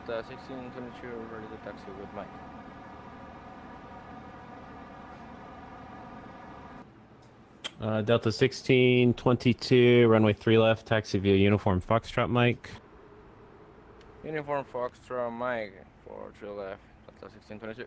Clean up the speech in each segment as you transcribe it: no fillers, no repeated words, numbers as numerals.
Delta 1622, ready to taxi with Mike. Delta 1622, runway 3 left, taxi via uniform Foxtrot Mike. Uniform Foxtrot Mike for 3 left, Delta 1622.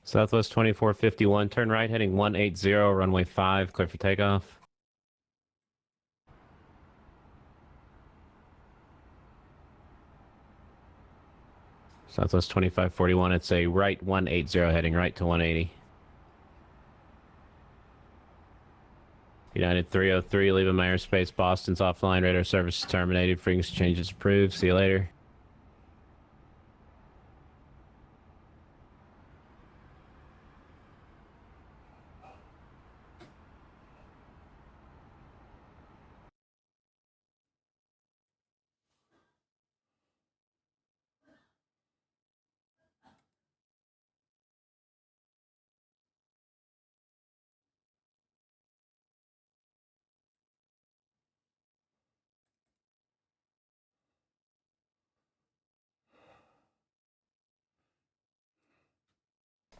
Southwest 2451, turn right, heading 180, runway 5, clear for takeoff. Southwest 2541, it's a right 180, heading right to 180. United 303, leaving my airspace. Boston's offline, radar service is terminated, frequency changes approved. See you later.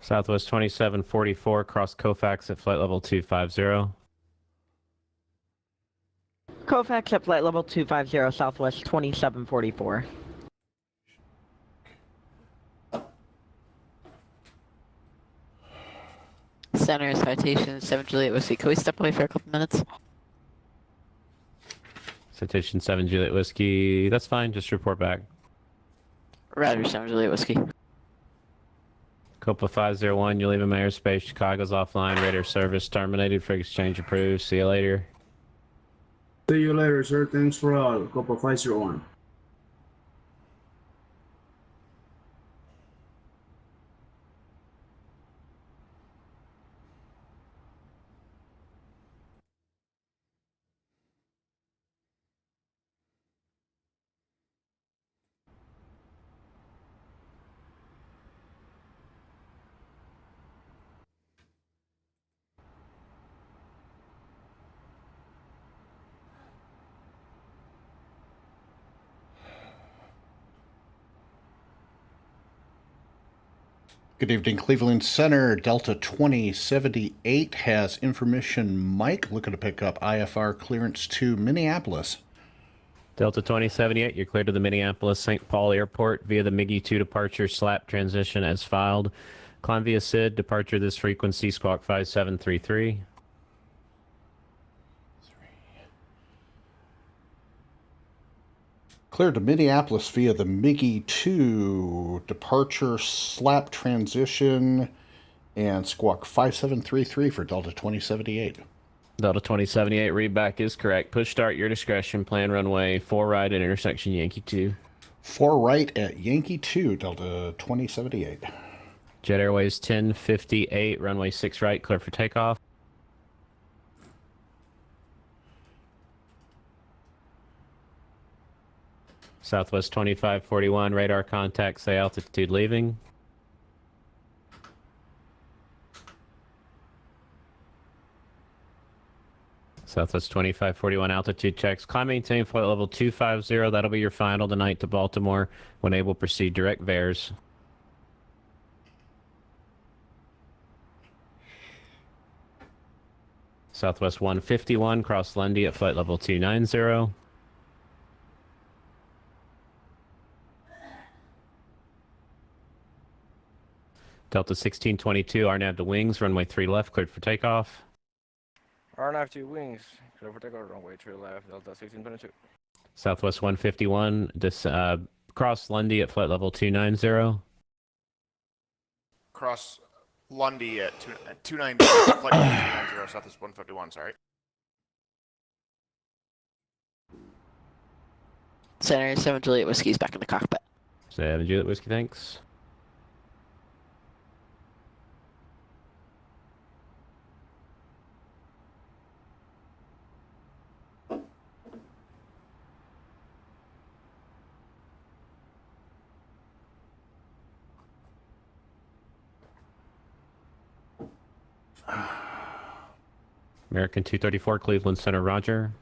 Southwest 2744, cross Kofax at flight level 250. Kofax at flight level 250, Southwest 2744. Center, citation 7 Juliet Whiskey. Can we step away for a couple minutes? Citation 7 Juliet Whiskey, that's fine, just report back. Roger, 7 Juliet Whiskey. Copa 501, you're leaving my airspace. Chicago's offline, radar service terminated, frequency change approved. See you later. See you later, sir. Thanks for all. Copa 501. Good evening, Cleveland Center. Delta 2078 has information. Mike, looking to pick up IFR clearance to Minneapolis. Delta 2078, you're cleared to the Minneapolis St. Paul Airport via the MiGi-2 departure SLAP transition as filed. Climb via SID, departure this frequency, squawk 5733. Cleared to Minneapolis via the MiGi-2 departure SLAP transition and squawk 5733 for Delta 2078. Delta 2078, readback is correct. Push start, your discretion. Plan runway 4 right at intersection Yankee 2. 4 right at Yankee 2, Delta 2078. Jet Airways 1058, runway 6 right, clear for takeoff. Southwest 2541, radar contact, say altitude leaving. Southwest 2541, altitude checks. Climb maintain flight level 250, that'll be your final tonight to Baltimore. When able, proceed direct VARS. Southwest 151, cross Lundy at flight level 290. Delta 1622, RNAV to wings, runway 3 left, cleared for takeoff. RNAV 2 wings, clear for takeoff, runway 3 left, Delta 1622. Southwest 151, cross Lundy at flight level 290. Cross Lundy at 290, flight level 290, Southwest 151, sorry. Center 7 Juliet Whiskey's back in the cockpit. 7 Juliet Whiskey, thanks. American 234, Cleveland Center, roger.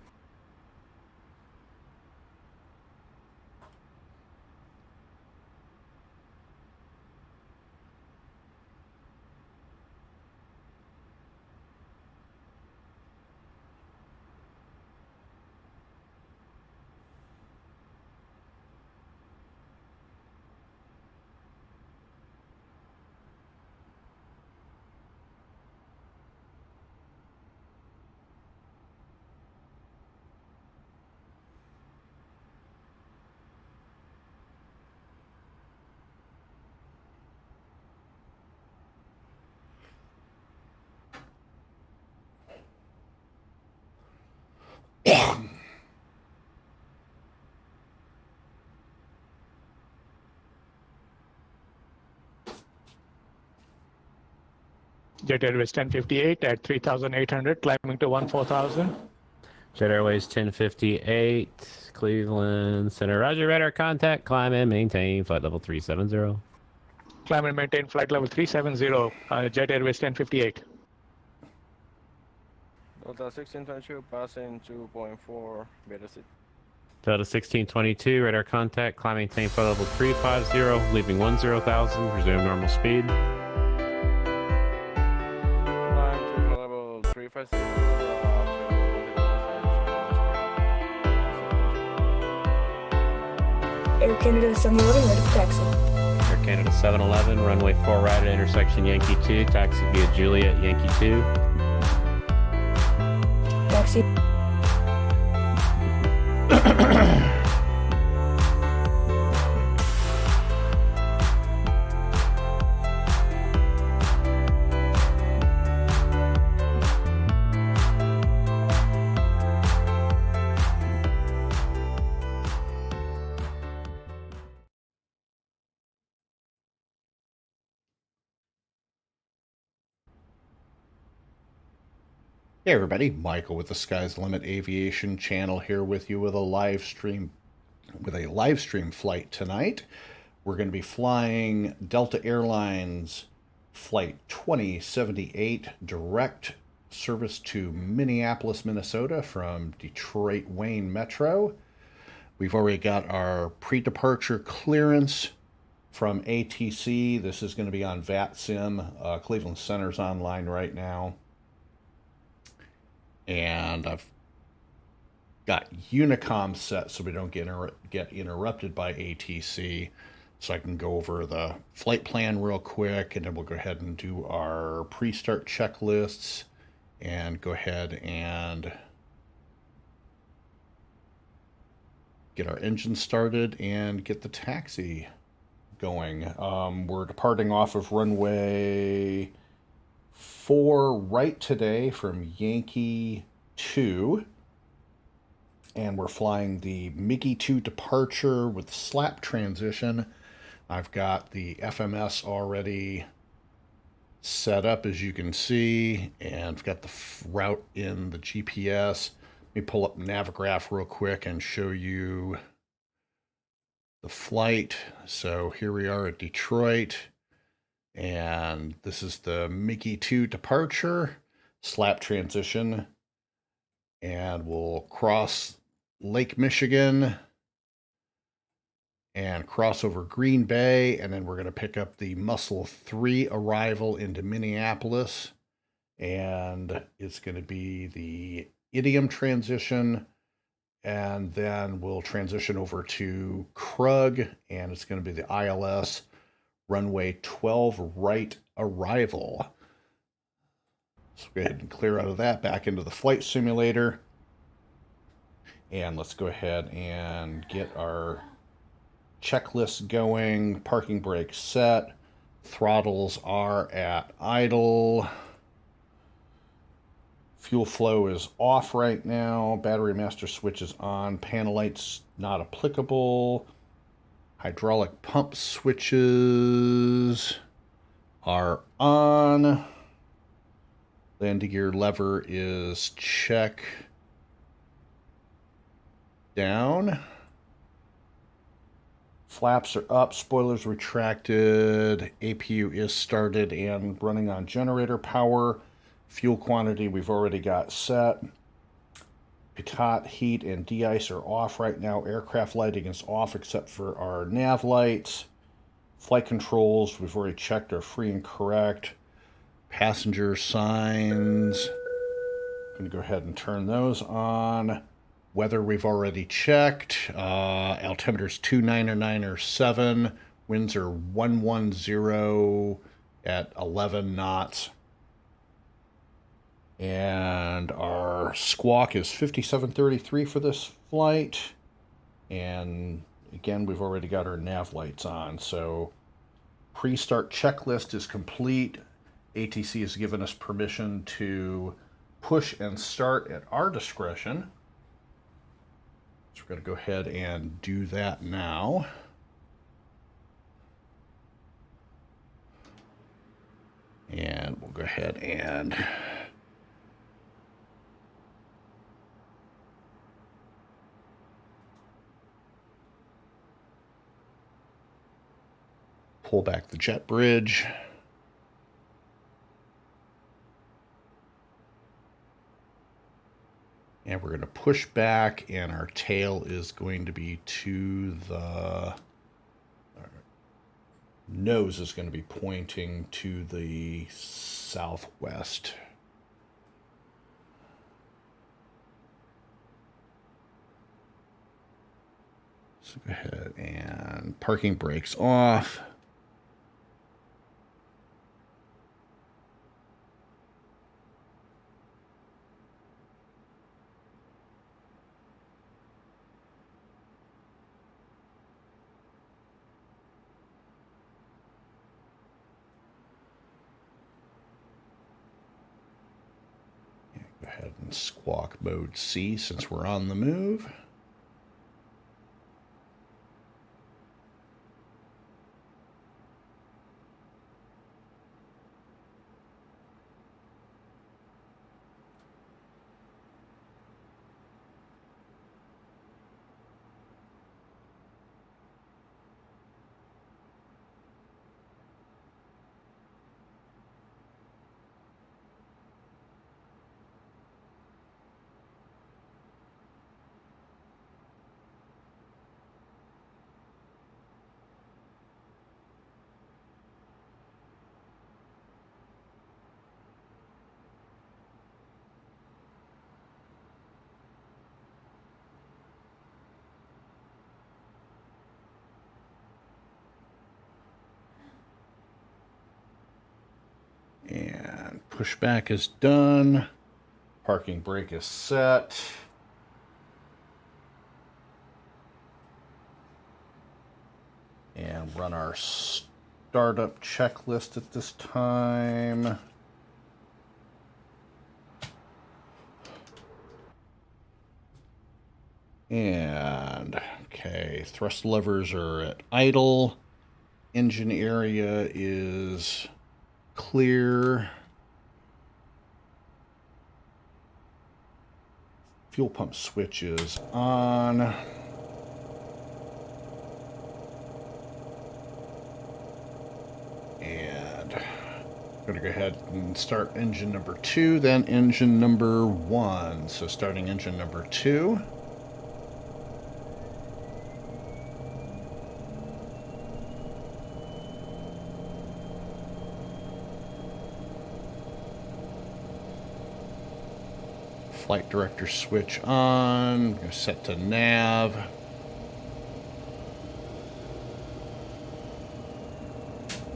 Jet Airways 1058 at 3,800, climbing to 14,000. Jet Airways 1058, Cleveland Center, roger, radar contact, climb and maintain flight level 370. Climb and maintain flight level 370, Jet Airways 1058. Delta 1622, passing 2.4, beta seat. Delta 1622, radar contact, climb maintain flight level 350, leaving 10,000, resume normal speed. Climb to level 350. Air Canada 711, ready for taxi. Air Canada 711, runway 4 right at intersection Yankee 2, taxi via Juliet, Yankee 2. Taxi. Hey everybody, Michael with the Sky's the Limit Aviation channel here with you with a live stream flight tonight. We're going to be flying Delta Air Lines flight 2078 direct service to Minneapolis, Minnesota from Detroit Wayne Metro. We've already got our pre-departure clearance from ATC. This is going to be on VATSIM. Cleveland Center's online right now. And I've got Unicom set so we don't get interrupted by ATC. So I can go over the flight plan real quick, and then we'll go ahead and do our pre-start checklists and go ahead and get our engine started and get the taxi going. We're departing off of runway 4 right today from Yankee 2, and we're flying the Mickey 2 departure with SLAP transition. I've got the FMS already set up, as you can see, and I've got the route in the GPS. Let me pull up Navigraph real quick and show you the flight. So here we are at Detroit. And this is the Mickey 2 departure, SLAP transition, and we'll cross Lake Michigan and cross over Green Bay, and then we're going to pick up the Muscle 3 arrival into Minneapolis, and it's going to be the IDIOM transition, and then we'll transition over to Krug, and it's going to be the ILS runway 12 right arrival. So go ahead and clear out of that, back into the flight simulator. And let's go ahead and get our checklist going. Parking brake set. Throttles are at idle. Fuel flow is off right now. Battery master switch is on. Panel lights not applicable. Hydraulic pump switches are on. Landing gear lever is check down. Flaps are up, spoilers retracted, APU is started and running on generator power. Fuel quantity we've already got set. Pitot, heat, and de-ice are off right now. Aircraft lighting is off except for our nav lights. Flight controls, we've already checked, are free and correct. Passenger signs, I'm going to go ahead and turn those on. Weather we've already checked. Altimeter's 299.7. Winds are 110 at 11 knots. And our squawk is 5733 for this flight. And again, we've already got our nav lights on. So pre-start checklist is complete. ATC has given us permission to push and start at our discretion. So we're going to go ahead and do that now. And we'll go ahead and pull back the jet bridge. And we're going to push back, and our tail is going to be to the nose is going to be pointing to the southwest. So go ahead and parking brakes off. Go ahead and squawk mode C since we're on the move. And pushback is done. Parking brake is set. And run our startup checklist at this time. And, okay, thrust levers are at idle. Engine area is clear. Fuel pump switch is on. And I'm going to go ahead and start engine number 2, then engine number 1. So starting engine number 2. Flight director switch on. Gonna set to nav.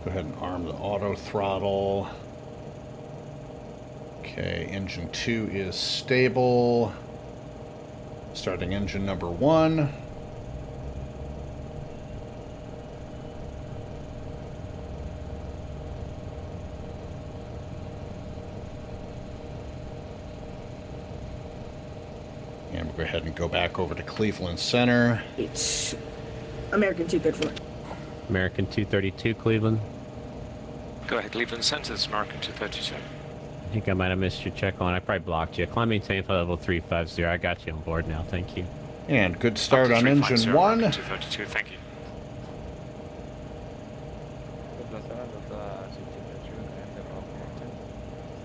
Go ahead and arm the auto throttle. Okay, engine 2 is stable. Starting engine number 1. And we'll go ahead and go back over to Cleveland Center. It's American 234. American 232, Cleveland. Go ahead, Cleveland Center, it's American 232. I think I might have missed your check on. I probably blocked you. Climb maintain flight level 350. I got you on board now. Thank you. And good start Up to on engine 350, 1. American 232, thank you.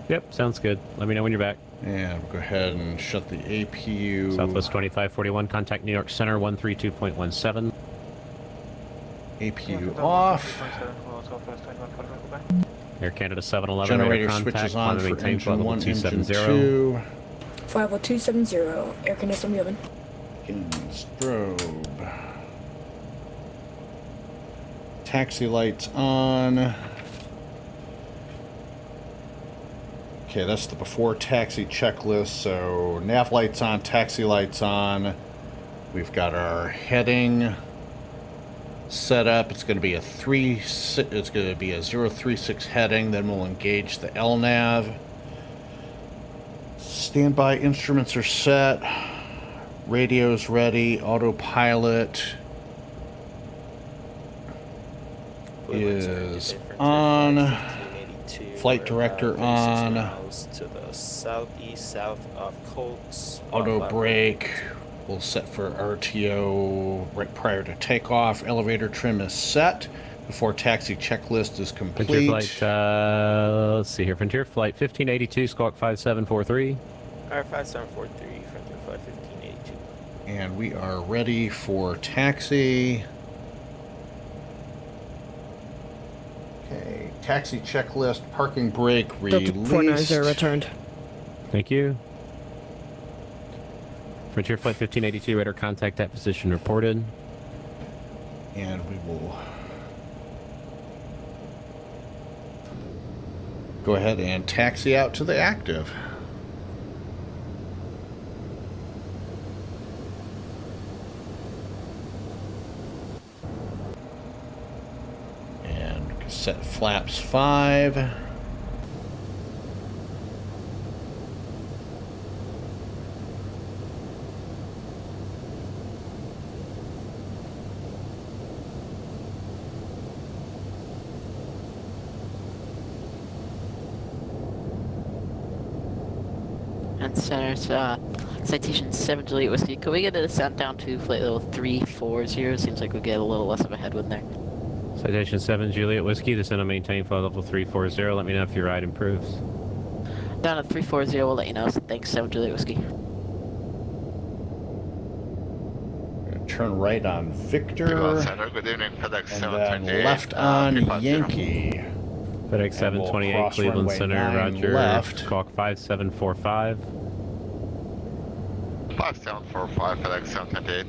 Yep, sounds good. Let me know when you're back. And we'll go ahead and shut the APU. Southwest 2541, contact New York Center 132.17. APU off. Air Canada 711, Generator radar contact. switches on Climb for maintain flight engine level 1, engine 270. 2. 50270, Air Canada 711. In strobe. Taxi lights on. Okay, that's the before taxi checklist. So nav lights on, taxi lights on. We've got our heading set up. It's going to be a 036 heading. Then we'll engage the LNAV. Standby instruments are set. Radio's ready. Autopilot is on. Flight director on. To the southeast, south of Colts. Auto brake. We'll set for RTO right prior to takeoff. Elevator trim is set. Before taxi checklist is complete. Frontier flight, let's see here. Frontier flight 1582, squawk 5743. Alright, 5743, Frontier flight 1582. And we are ready for taxi. Okay, taxi checklist, parking brake Delta 490 released. returned. Thank you. Frontier flight 1582, radar contact at position reported. And we will go ahead and taxi out to the active. And set flaps 5. And center, citation 7 Juliet Whiskey. Could we get a descent down to flight level 340? Seems like we get a little less of a headwind there. Citation 7 Juliet Whiskey, descend and maintain flight level 340. Let me know if your ride improves. Down at 340, we'll let you know. Thanks, 7 Juliet Whiskey. Turn right on Victor. Good evening, FedEx And then left on Yankee. FedEx 728, Cleveland Center, roger. Left. Squawk 5745. 5745, FedEx 728.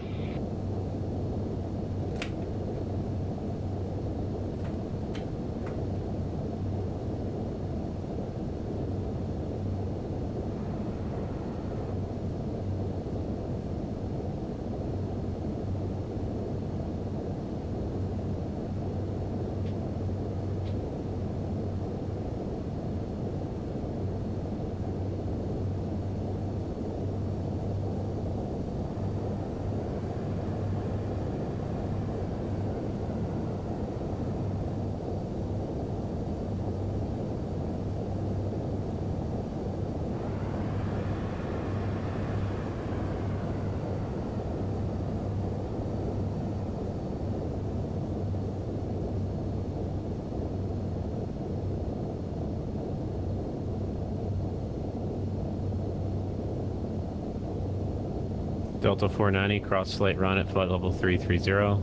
Delta 490, cross slate run at flight level 330.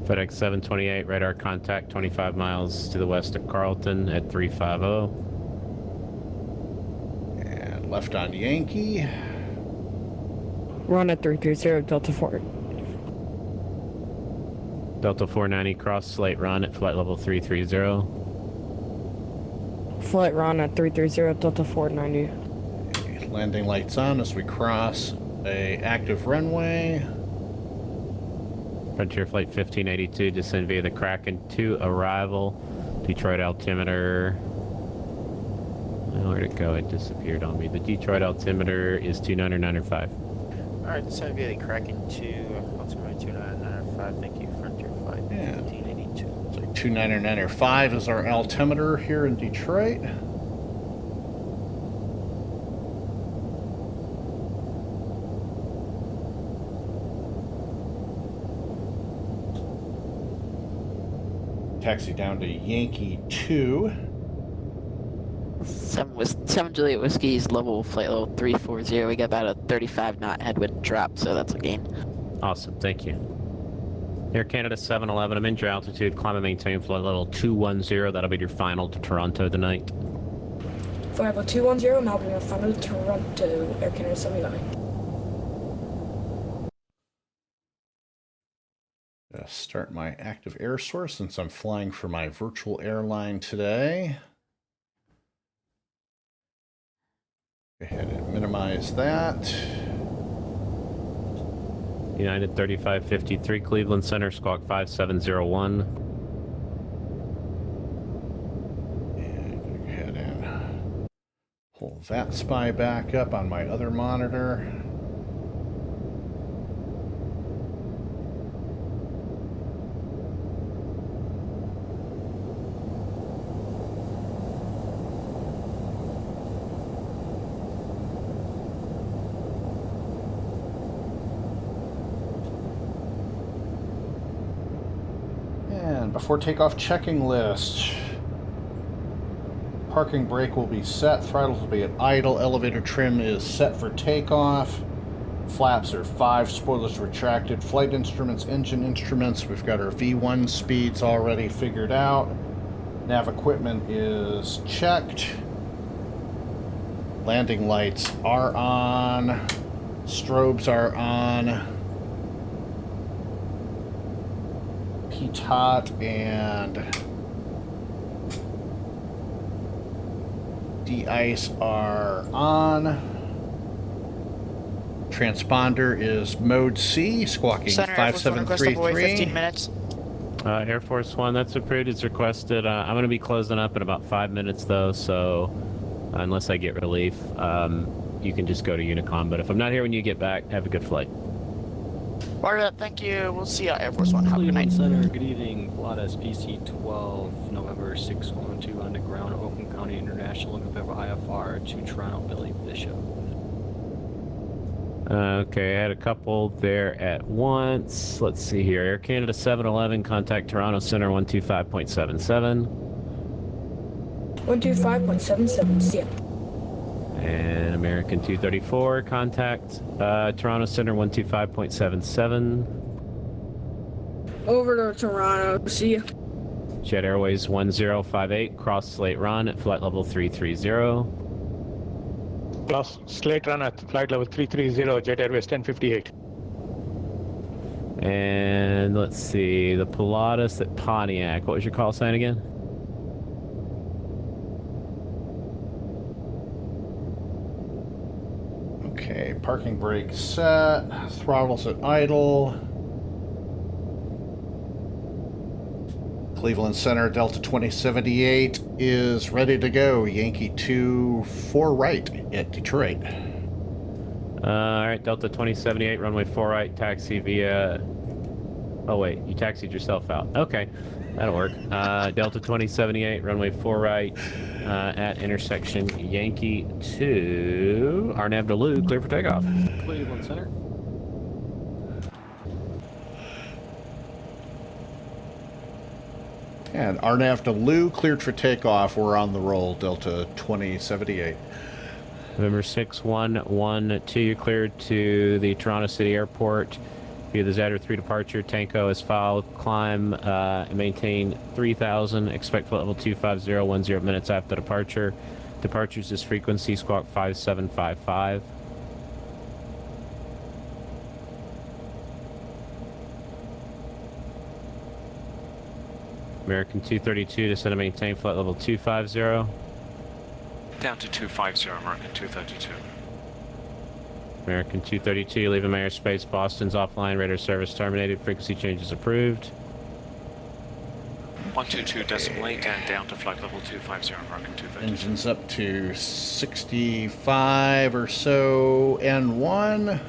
FedEx 728, radar contact 25 miles to the west of Carlton at 350. And left on Yankee. Run at 330 Delta 4. Delta 490, cross Slate Run at flight level 330. Flight run at 330 Delta 490. Okay, landing lights on as we cross a active runway. Frontier Flight 1582, descend via the Kraken to arrival. Detroit altimeter. Where'd it go? It disappeared on me. The Detroit altimeter is 29905. Alright, descend via the Kraken to altimeter 2995. Thank you, Frontier Flight 1582. So 29905 is our altimeter here in Detroit. Taxi down to Yankee 2. 7 Juliet Whiskey's level flight level 340. We got about a 35 knot headwind drop, so that's a gain. Awesome, thank you. Air Canada 711, I'm in your altitude, climb and maintain flight level 210. That'll be your final to Toronto tonight. 50210, now being final to Toronto, Air Canada 711. Start my active air source since I'm flying for my virtual airline today. Go ahead and minimize that. United 3553, Cleveland Center, squawk 5701. And go ahead and pull that spy back up on my other monitor. Before takeoff, checking list. Parking brake will be set. Throttles will be at idle. Elevator trim is set for takeoff. Flaps are 5. Spoilers retracted. Flight instruments, engine instruments. We've got our V1 speeds already figured out. Nav equipment is checked. Landing lights are on. Strobes are on. PTOT and de-ice are on. Transponder is mode C, squawking 5733. 15 minutes. Air Force One, that's approved. It's requested. I'm going to be closing up in about 5 minutes, though, so unless I get relief, you can just go to Unicom. But if I'm not here when you get back, have a good flight. Roger that, thank you. We'll see you at Air Force One. Have a good night. Center, good evening. Plot SPC 12, November 612, underground, Oakland County International, November IFR to Toronto, Billy Bishop. Okay, I had a couple there at once. Let's see here. Air Canada 711, contact Toronto Center 125.77. 125.77, see ya. And American 234, contact Toronto Center 125.77. Over to Toronto, see ya. Jet Airways 1058, cross Slate Run at flight level 330. Plus Slate Run at flight level 330, Jet Airways 1058. And let's see, the Pilatus at Pontiac. What was your call sign again? Okay, parking brake set, throttles at idle. Cleveland Center, Delta 2078 is ready to go. Yankee 2, 4 right at Detroit. Alright, Delta 2078, runway 4 right, taxi via... Oh wait, you taxied yourself out. Okay, that'll work. Delta 2078, runway 4 right, at intersection Yankee 2. RNAV Duluth, clear for takeoff. Cleveland Center. And RNAV Duluth, cleared for takeoff. We're on the roll, Delta 2078. November 6112, you're cleared to the Toronto City Airport. Via the Zadar 3 departure, Tanko is filed, climb and maintain 3,000, expect flight level 250, 10 minutes after departure. Departures is frequency, squawk 5755. American 232, descend and maintain flight level 250. Down to 250, American 232. American 232, leaving my airspace. Boston's offline, radar service terminated, frequency changes approved. 122.8 and down to flight level 250, American 232. Engines up to 65 or so, N1.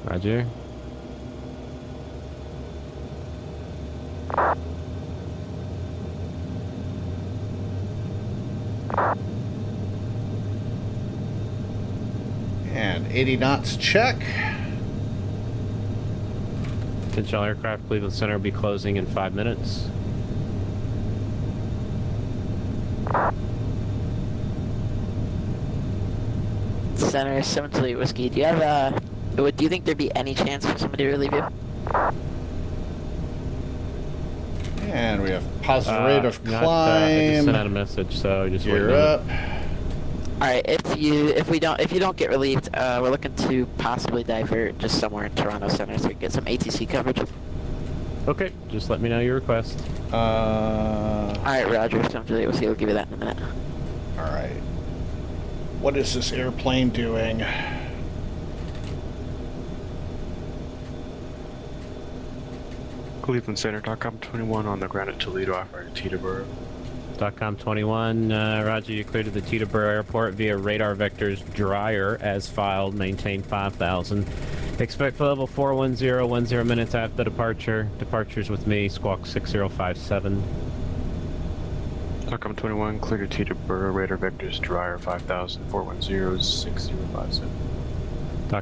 Roger. And 80 knots check. Potential aircraft, Cleveland Center will be closing in 5 minutes. Center 7 Juliet Whiskey. Do you have do you think there'd be any chance for somebody to relieve you? And we have positive rate of climb. I just sent out a message, so just Gear up. All right. If you don't get relieved, we're looking to possibly divert just somewhere in Toronto Center so we can get some ATC coverage. Okay, just let me know your request. All right, Roger. 7 Juliet Whiskey. We'll give you that in a minute. All right. What is this airplane doing? Cleveland Center, .com 21 on the ground at Toledo, operator Teterboro. .com 21, Roger, you cleared to the Teterboro Airport via radar vectors Dryer as filed, maintain 5,000. Expect flight level 410, 10 minutes after departure. Departures with me, squawk 6057. .com 21, clear to Teterboro, radar vectors Dryer 5,000, 410, 6057.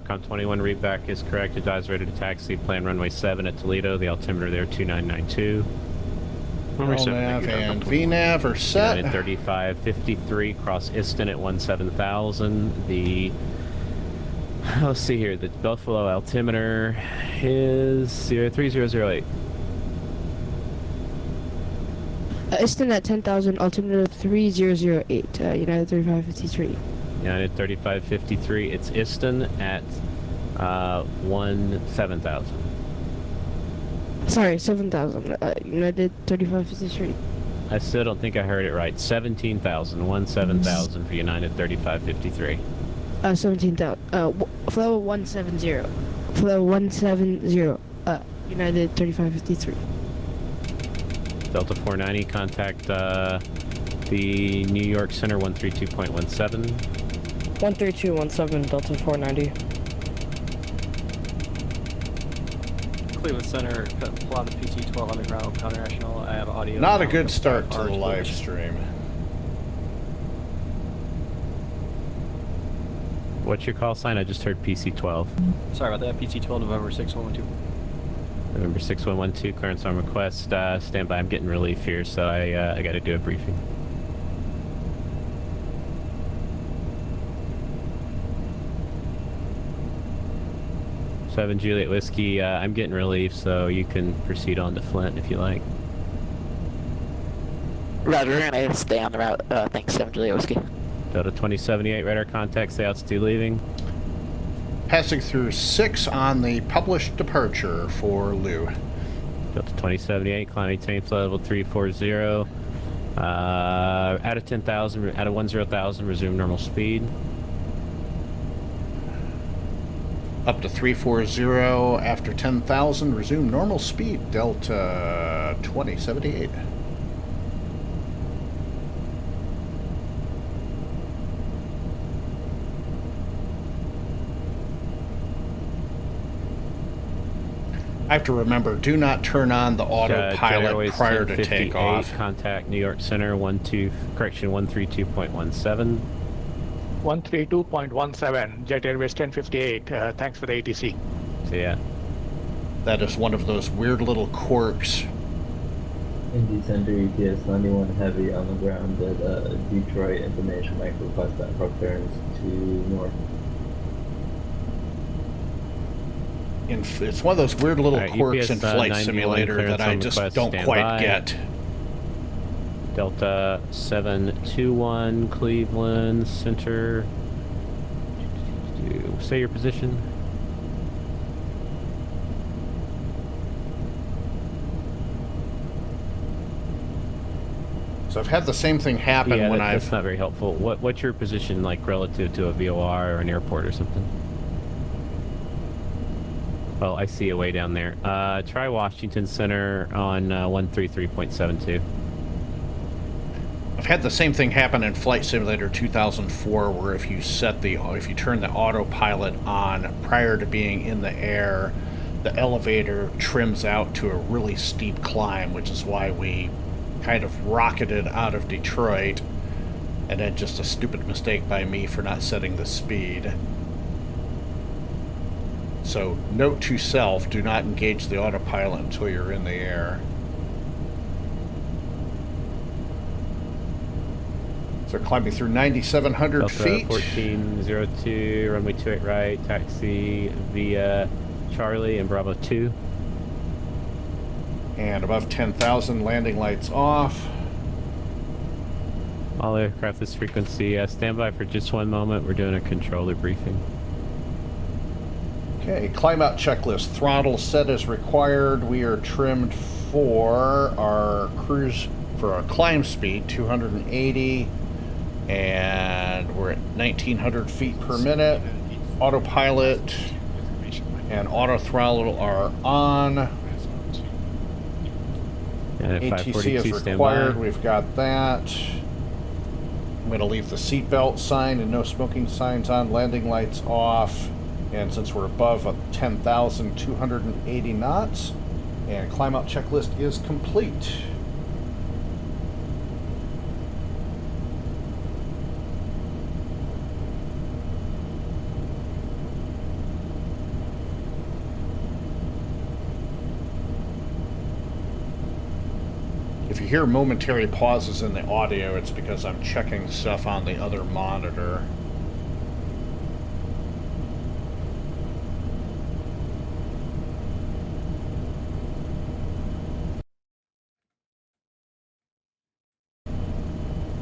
.com 21, read back is correct. Advise ready to taxi, plan runway 7 at Toledo. The altimeter there 2992. LNAV and VNAV are set. United 3553, cross Iston at 17,000. The, let's see here, the Buffalo altimeter is 3008. Iston at 10,000, altimeter 3008, United 3553. United 3553, it's Iston at 7,000. Sorry, 7,000, United 3553. I still don't think I heard it right. 17,000, 17,000 for United 3553. 17,000, flow 170, flow 170, United 3553. Delta 490, contact the New York Center 132.17. 13217, Delta 490. Cleveland Center, plot the PT-12 underground, international. I have audio. Not a good start to the live stream. What's your call sign? I just heard PC-12. Sorry about that. PT-12 November 6112. November 6112, clearance on request. Stand by, I'm getting relief here, so I got to do a briefing. Seven Juliet Whiskey, I'm getting relief, so you can proceed on to Flint if you like. Roger, we're gonna stay on the route. Thanks, 7 Juliet Whiskey. Delta 2078, radar contact, stay altitude leaving. Passing through 6 on the published departure for Lou. Delta 2078, climb maintain flight level 340. Out of 10,000, out of 10,000, resume normal speed. Up to 340 after 10,000, resume normal speed, Delta 2078. I have to remember, do not turn on the autopilot prior to takeoff. Contact New York Center 132.17. 132.17, Jet Airways 1058. Thanks for the ATC. So yeah. That is one of those weird little quirks. Indy Center ETS 91 Heavy on the ground at Detroit. Information might request that approach clearance to north. it's one of those weird little quirks in Flight 91 Simulator that I just request, don't stand quite by. get. Delta 721 Cleveland Center. Say your position. So I've had the same thing happen Yeah, when that's not very helpful. What's your position like relative to a VOR or an airport or something? Oh, I see a way down there. Try Washington Center on 133.72. I've had the same thing happen in Flight Simulator 2004, where if you turn the autopilot on prior to being in the air, the elevator trims out to a really steep climb, which is why we kind of rocketed out of Detroit, and then just a stupid mistake by me for not setting the speed. So note to self, do not engage the autopilot until you're in the air. So climbing through 9,700 Delta feet. 1402, runway 28 right, taxi via Charlie and Bravo 2. And above 10,000, landing lights off. All aircraft this frequency. Stand by for just one moment. We're doing a controller briefing. Okay, climb out checklist. Throttle set as required. We are trimmed for our cruise, for our climb speed, 280. And we're at 1,900 feet per minute. Autopilot and auto throttle are on. ATC is required. We've got that. I'm going to leave the seatbelt sign and no smoking signs on. Landing lights off. And since we're above 10,280 knots, and climb out checklist is complete. If you hear momentary pauses in the audio, it's because I'm checking stuff on the other monitor.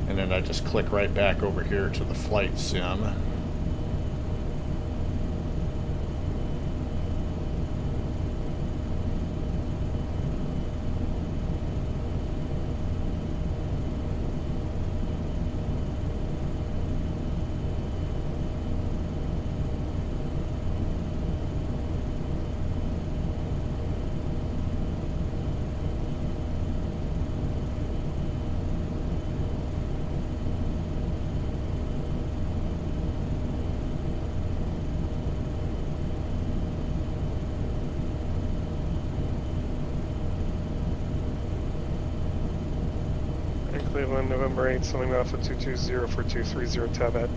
And then I just click right back over here to the flight sim. Cleveland, November 8th, something off of 220 for 230 tab at.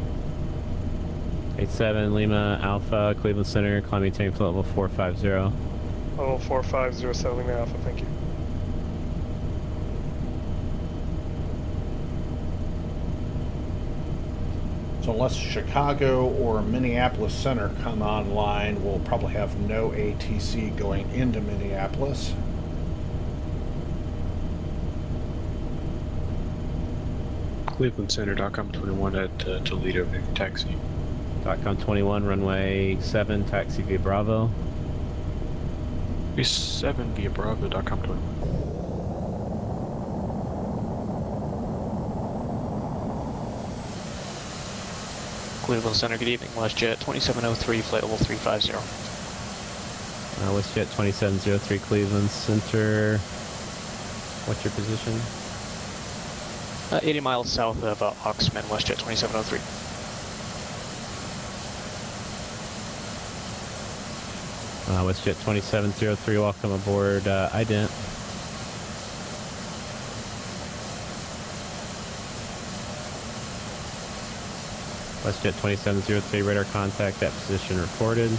87 Lima Alpha, Cleveland Center, climbing maintain flight level 450. Level 4507 Lima Alpha, thank you. So unless Chicago or Minneapolis Center come online, we'll probably have no ATC going into Minneapolis. Cleveland Center, .com 21 at Toledo, maybe taxi. .com 21, runway 7, taxi via Bravo. B7 via Bravo, .com 21. Cleveland Center, good evening. WestJet 2703, flight level 350. WestJet 2703, Cleveland Center. What's your position? 80 miles south of Oxman, WestJet 2703. WestJet 2703, welcome aboard IDIOM. WestJet 2703, radar contact at position reported.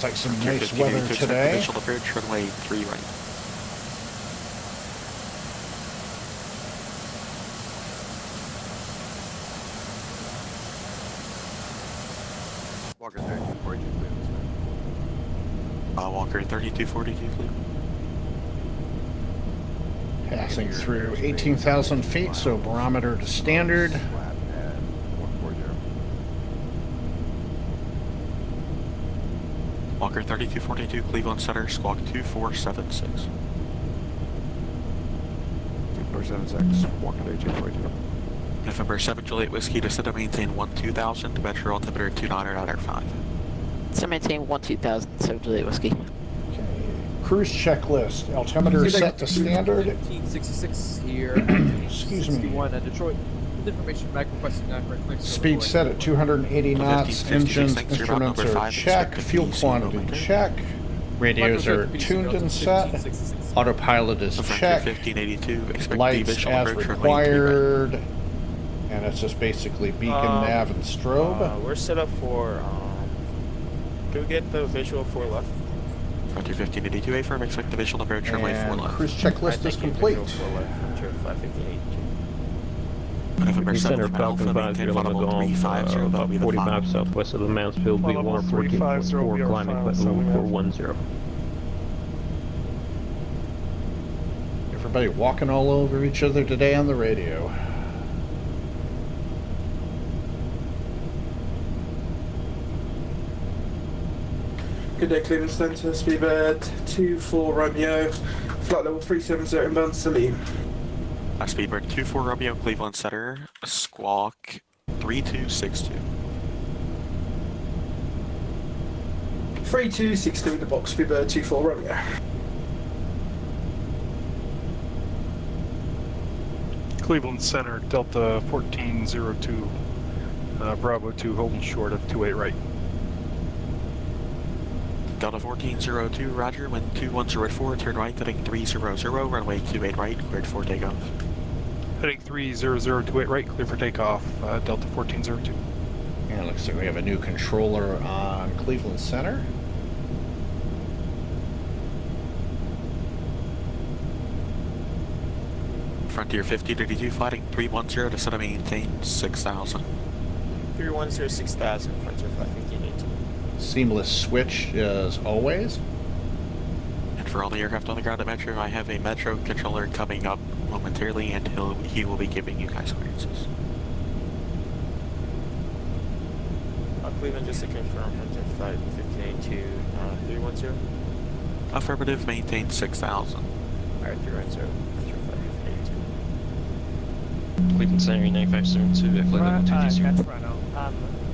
Looks like some nice weather today. Initial approach, runway 3 right. Walker 3242, please. Walker 3242, please. Passing through 18,000 feet, so barometer to standard. SLAP at 140. Walker 3242, Cleveland Center, squawk 2476. 2476, Walker 3242. November 7 Juliet Whiskey, descend to maintain 12,000, metro altimeter 29.5. So maintain 1-2000, 7 Juliet Whiskey. Cruise checklist. Altimeter set to standard. 1566 here. Excuse me. 61 at Detroit. With information back requesting for Speed set at 280 knots. Engines, instruments are check. Fuel quantity check. Radios are tuned and set. Autopilot is check. Lights as required. And it's just basically beacon, nav, and strobe. We're set up for, go get the visual 4 left. Frontier 1582, affirm, expect the visual approach, runway 4 left. Cruise checklist is complete. Frontier 558. November 7 Center, Falcon 5, you're on the Golf, about 45 southwest of the Mansfield, be 114.4, climbing level 410. Everybody walking all over each other today on the radio. Good day, Cleveland Center, Speedbird 24 Romeo, flight level 370 inbound Salim. Speedbird 24 Romeo, Cleveland Center, squawk 3262. 3262 in the box, Speedbird 24 Romeo. Cleveland Center, Delta 1402, Bravo 2, holding short of 28 right. Delta 1402, roger, wind 21084, turn right, heading 300, runway 28 right, cleared for takeoff. Heading 30028 right, clear for takeoff, Delta 1402. And it looks like we have a new controller on Cleveland Center. Frontier 1582, flighting 310, descend to maintain 6000. 310, 6000, Frontier 558. Seamless switch as always. And for all the aircraft on the ground at Metro, I have a Metro controller coming up momentarily, and he will be giving you guys clearances. Cleveland, just to confirm, Frontier 1582, 310? Affirmative, maintain 6000. Alright, 310, Frontier 558. Cleveland Center, 9572, flight level 220. Toronto.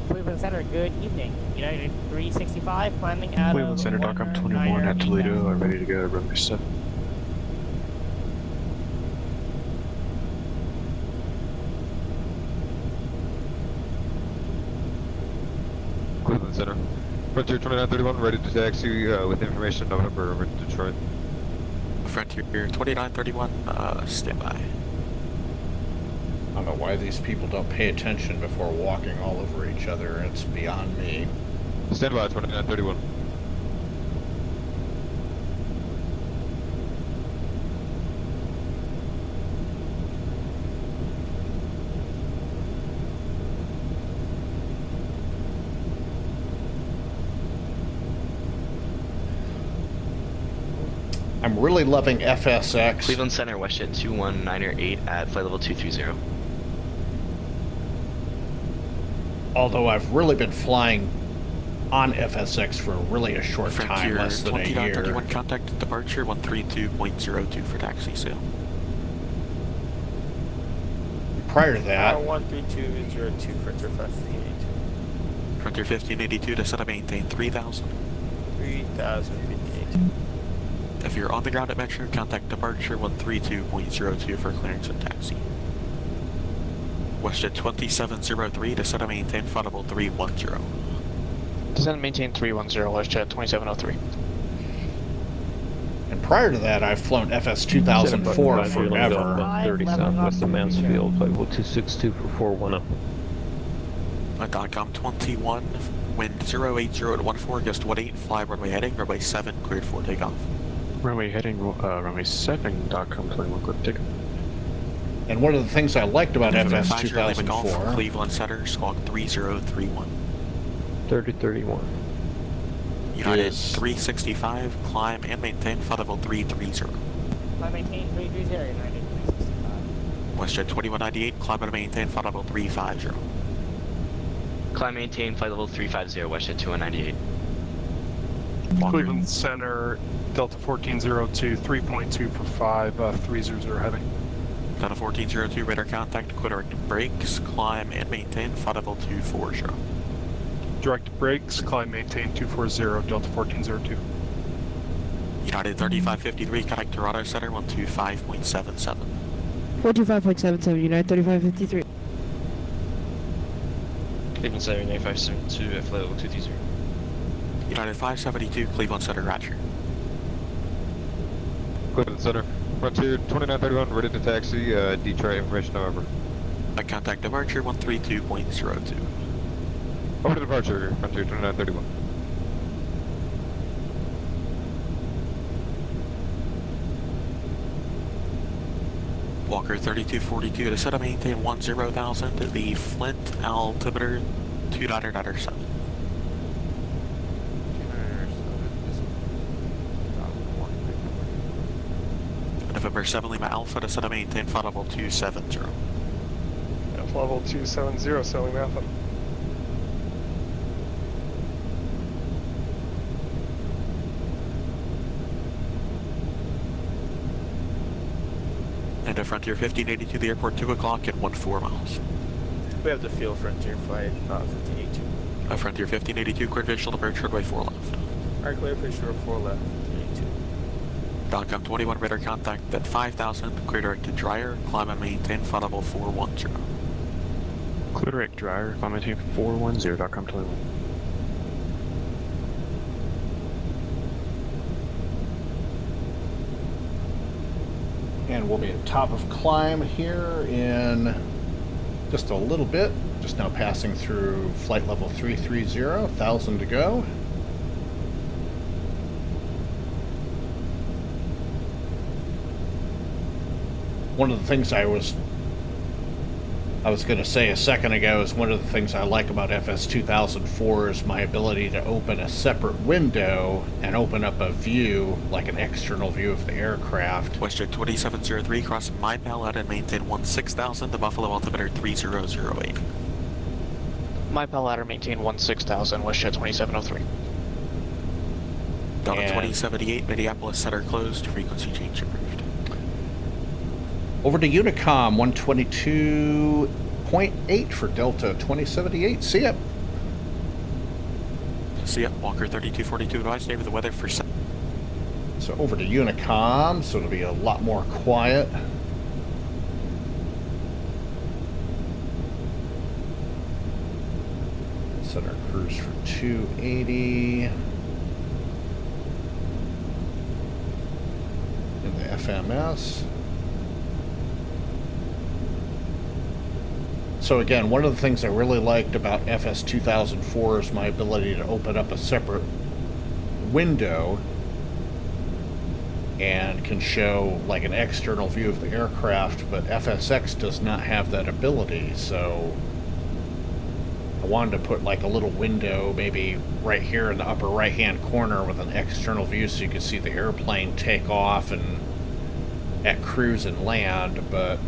Cleveland Center, good evening. United 365, climbing out Cleveland of Center, Dock 21 at Toledo, I'm ready to go, runway 7. Cleveland Center. Frontier 2931, ready to taxi with information November over to Detroit. Frontier 2931, standby. I don't know why these people don't pay attention before walking all over each other. It's beyond me. Stand by, 2931. I'm really loving FSX. Cleveland Center, WestJet 21908 at flight level 230. Although I've really been flying on FSX for really a short time, less than a year. 2931, contact departure 132.02 for taxi sail. Prior to that, 13202, Frontier 558. Frontier 1582, descend and maintain 3000. 3058. If you're on the ground at Metro, contact departure 132.02 for clearance and taxi. WestJet 2703, descend and maintain flight level 310. Descend and maintain 310, WestJet 2703. and prior to that, I've flown FS 2004 forever. 30 southwest of Mansfield, flight level 262 for 410. DOTCOM 21, wind 080 to 14, gust 18, fly runway heading, runway 7, cleared for takeoff. Runway heading, runway 7, .com 21, clear for takeoff. And one of the things I liked about FS 2004, 2004... Cleveland Center, squawk 3031. 3031. United 365, climb and maintain flight level 330. Climb maintain 330, United 365. WestJet 2198, climb and maintain flight level 350. Climb maintain flight level 350, WestJet 2198. Cleveland Center, Delta 1402, 3.2 for 5, 300 heading. Delta 1402, radar contact, quick direct brakes, climb and maintain flight level 240. Direct brakes, climb maintain 240, Delta 1402. United 3553, contact Toronto Center 125.77. 125.77, United 3553. Cleveland Center 9572, flight level 230. United 572, Cleveland Center, roger. Cleveland Center, Frontier 2931, ready to taxi, Detroit information, however. Contact departure 132.02. Over to departure, Frontier 2931. Walker 3242 to set up maintain 10,000 to the Flint altimeter 2.7. November 7 Lima Alpha to set up maintain flight level 270. Flight level 270, Selling Alpha. And Frontier 1580 to the airport 2 o'clock and 14 miles. We have the field Frontier flight 1582. Frontier 1582, cleared visual approach runway 4 left. Alright, clear picture 4 left, 1582. DALCOM 21 radar contact at 5,000, clear direct to Dryer, climb and maintain flight level 410. Clear direct Dryer, climb maintain 410, .com 21. And we'll be at top of climb here in just a little bit. Just now passing through flight level 330, 1,000 to go. One of the things I was going to say a second ago is one of the things I like about FS 2004 is my ability to open a separate window and open up a view, like an external view of the aircraft. WestJet 2703, cross my pallet and maintain 16,000 to Buffalo altimeter 3008. My ladder maintain 16,000, WestJet 2703. Delta 2078, Minneapolis Center closed, frequency change approved. Over to Unicom 122.8 for Delta 2078. See ya. See ya. Walker 3242 advised name of the weather for... So over to Unicom, so it'll be a lot more quiet. Set our cruise for 280. In the FMS. So again, one of the things I really liked about FS 2004 is my ability to open up a separate window and can show like an external view of the aircraft, but FSX does not have that ability, so I wanted to put like a little window maybe right here in the upper right hand corner with an external view so you can see the airplane take off and at cruise and land, but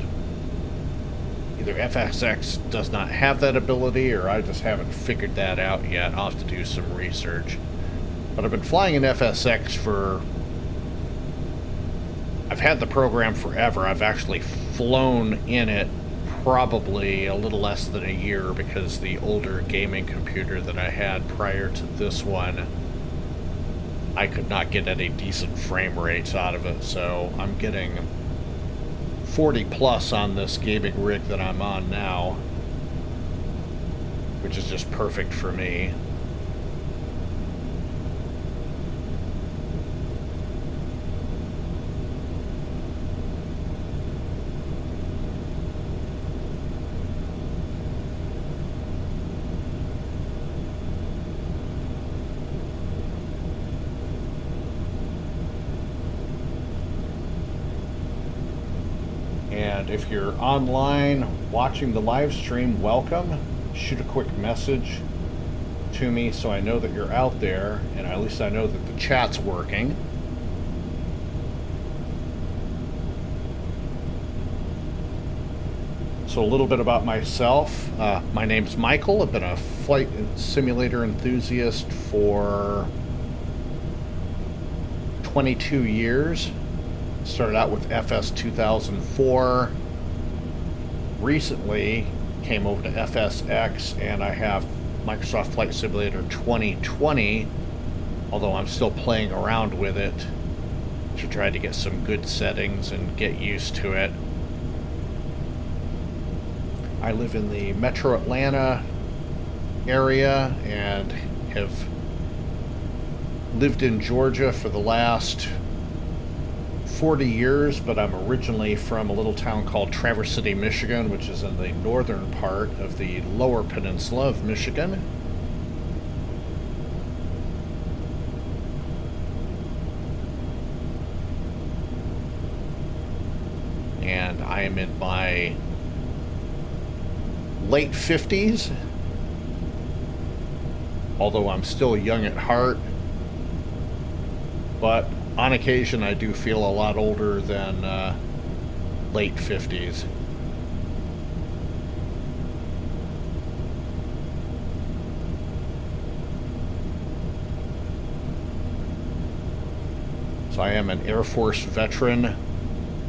either FSX does not have that ability or I just haven't figured that out yet. I'll have to do some research. But I've been flying in FSX for... I've had the program forever. I've actually flown in it probably a little less than a year because the older gaming computer that I had prior to this one, I could not get any decent frame rates out of it, so I'm getting 40 plus on this gaming rig that I'm on now, which is just perfect for me. And if you're online watching the live stream, welcome. Shoot a quick message to me so I know that you're out there, and at least I know that the chat's working. So a little bit about myself. My name's Michael. I've been a flight simulator enthusiast for 22 years. Started out with FS 2004. Recently came over to FSX, and I have Microsoft Flight Simulator 2020, although I'm still playing around with it to try to get some good settings and get used to it. I live in the Metro Atlanta area and have lived in Georgia for the last 40 years, but I'm originally from a little town called Traverse City, Michigan, which is in the northern part of the lower peninsula of Michigan. And I am in my late 50s, although I'm still young at heart, but on occasion I do feel a lot older than late 50s. So I am an Air Force veteran.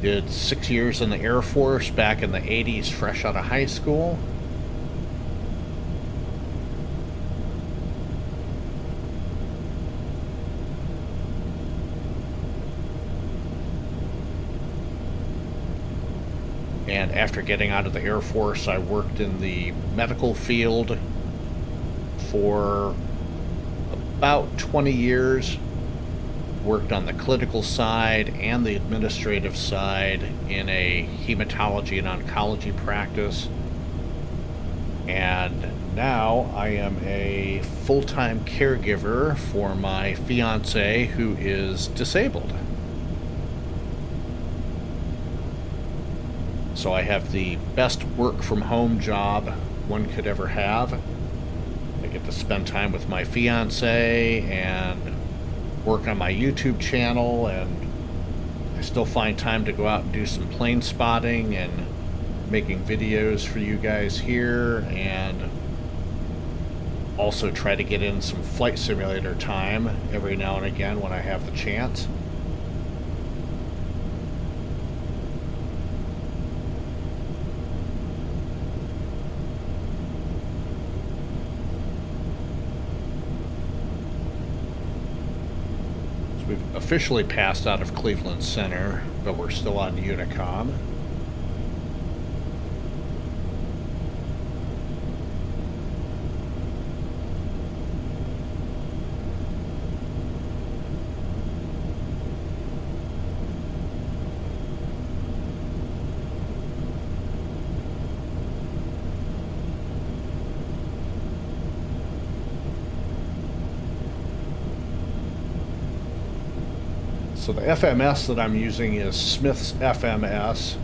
Did 6 years in the Air Force back in the 80s, fresh out of high school. And after getting out of the Air Force, I worked in the medical field for about 20 years. Worked on the clinical side and the administrative side in a hematology and oncology practice. And now I am a full-time caregiver for my fiance who is disabled. So I have the best work from home job one could ever have. I get to spend time with my fiance and work on my YouTube channel, and I still find time to go out and do some plane spotting and making videos for you guys here, and also try to get in some flight simulator time every now and again when I have the chance. We've officially passed out of Cleveland Center, but we're still on Unicom. So the FMS that I'm using is Smith's FMS.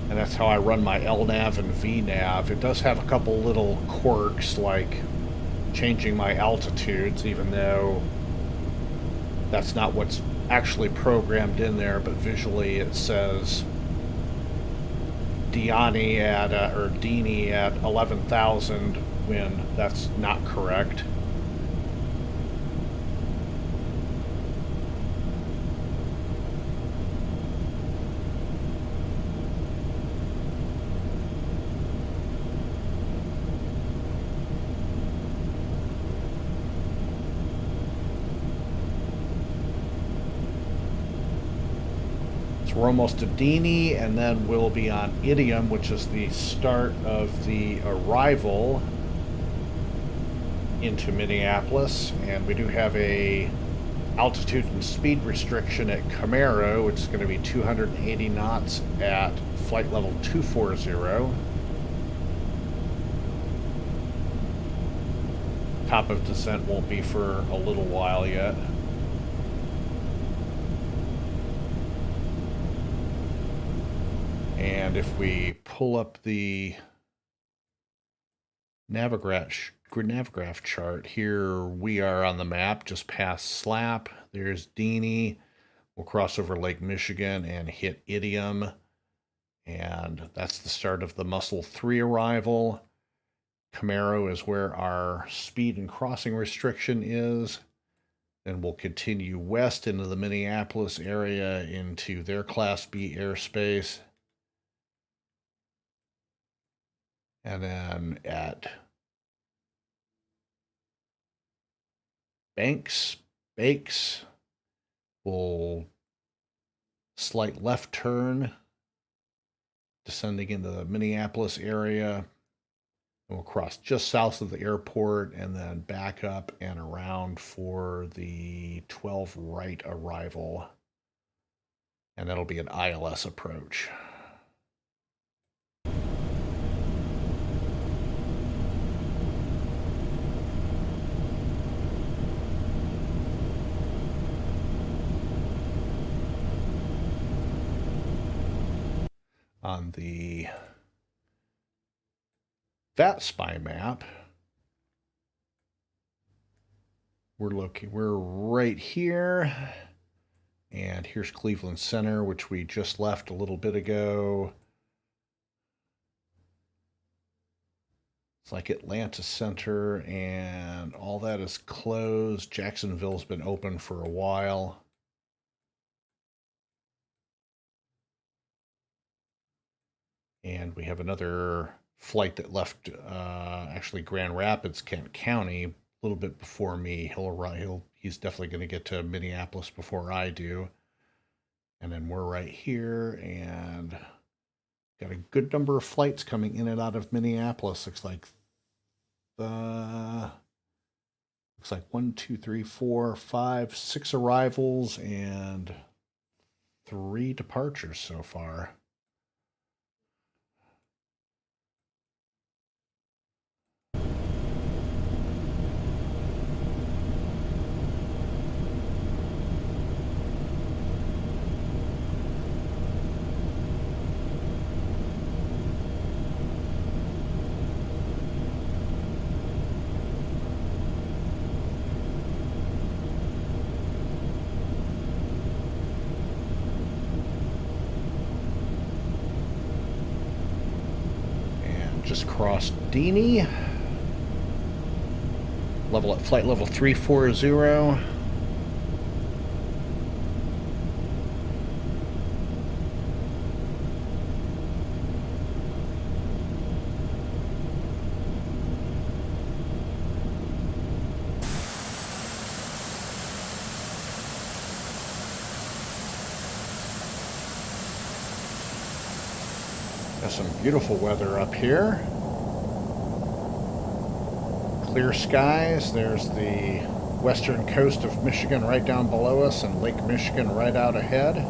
And that's how I run my LNAV and VNAV. It does have a couple little quirks, like changing my altitudes, even though that's not what's actually programmed in there, but visually it says Dini at 11,000 when that's not correct. We're almost to Dini, and then we'll be on IDIOM, which is the start of the arrival into Minneapolis. And we do have a altitude and speed restriction at Camaro, which is going to be 280 knots at flight level 240. Top of descent won't be for a little while yet. And if we pull up the Navigraph chart, here we are on the map just past SLLAP. There's Dini. We'll cross over Lake Michigan and hit IDIOM. And that's the start of the Muscle 3 arrival. Camaro is where our speed and crossing restriction is. Then we'll continue west into the Minneapolis area into their Class B airspace. And then at Bakes, we'll slight left turn, descending into the Minneapolis area. And we'll cross just south of the airport and then back up and around for the 12 right arrival. And that'll be an ILS approach. On the VATSPY map, we're right here, and here's Cleveland Center, which we just left a little bit ago. It's like Atlanta Center, and all that is closed. Jacksonville's been open for a while. And we have another flight that left actually Grand Rapids, Kent County, a little bit before me. He's definitely going to get to Minneapolis before I do. And then we're right here, and got a good number of flights coming in and out of Minneapolis. Looks like 1, 2, 3, 4, 5, 6 arrivals and 3 departures so far. Just crossed Dini. Flight level 340. Got some beautiful weather up here. Clear skies. There's the western coast of Michigan right down below us and Lake Michigan right out ahead.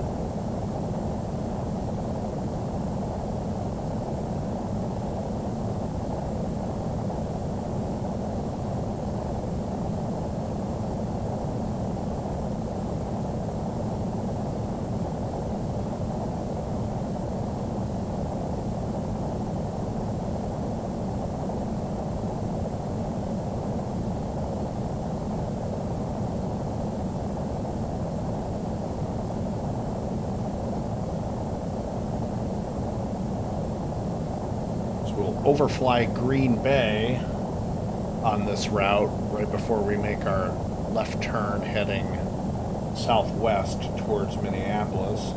Overfly Green Bay on this route right before we make our left turn heading southwest towards Minneapolis.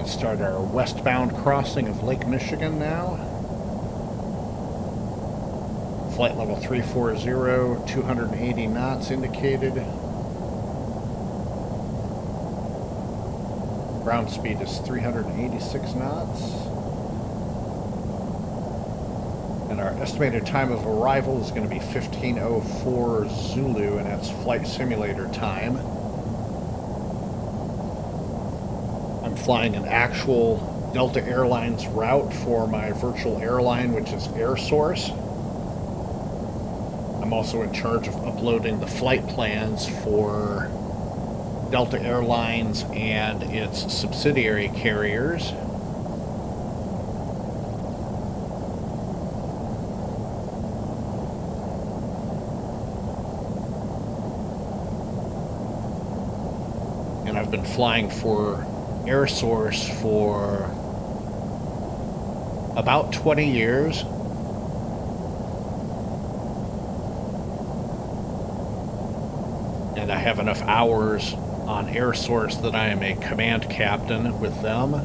to start our westbound crossing of Lake Michigan now. Flight level 340, 280 knots indicated. Ground speed is 386 knots. And our estimated time of arrival is going to be 15:04 Zulu, and that's flight simulator time. I'm flying an actual Delta Air Lines route for my virtual airline, which is AirSource. I'm also in charge of uploading the flight plans for Delta Air Lines and its subsidiary carriers. And I've been flying for AirSource for about 20 years. And I have enough hours on AirSource that I am a command captain with them.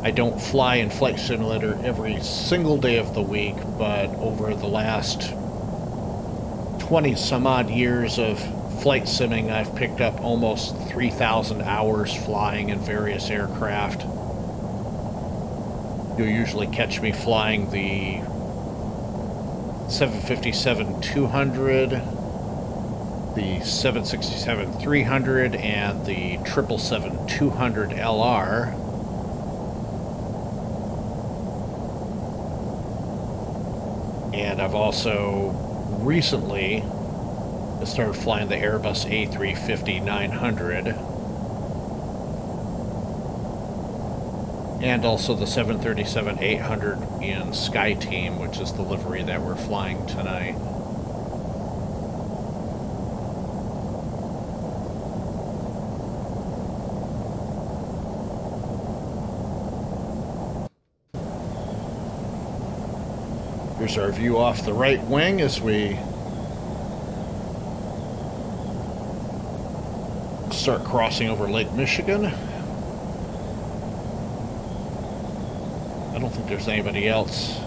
I don't fly in Flight Simulator every single day of the week, but over the last 20 some odd years of flight simming, I've picked up almost 3,000 hours flying in various aircraft. You'll usually catch me flying the 757-200, the 767-300, and the 777-200 LR. And I've also recently started flying the Airbus A350-900 and also the 737-800 in Skyteam, which is the livery that we're flying tonight. Here's our view off the right wing as we start crossing over Lake Michigan. I don't think there's anybody else.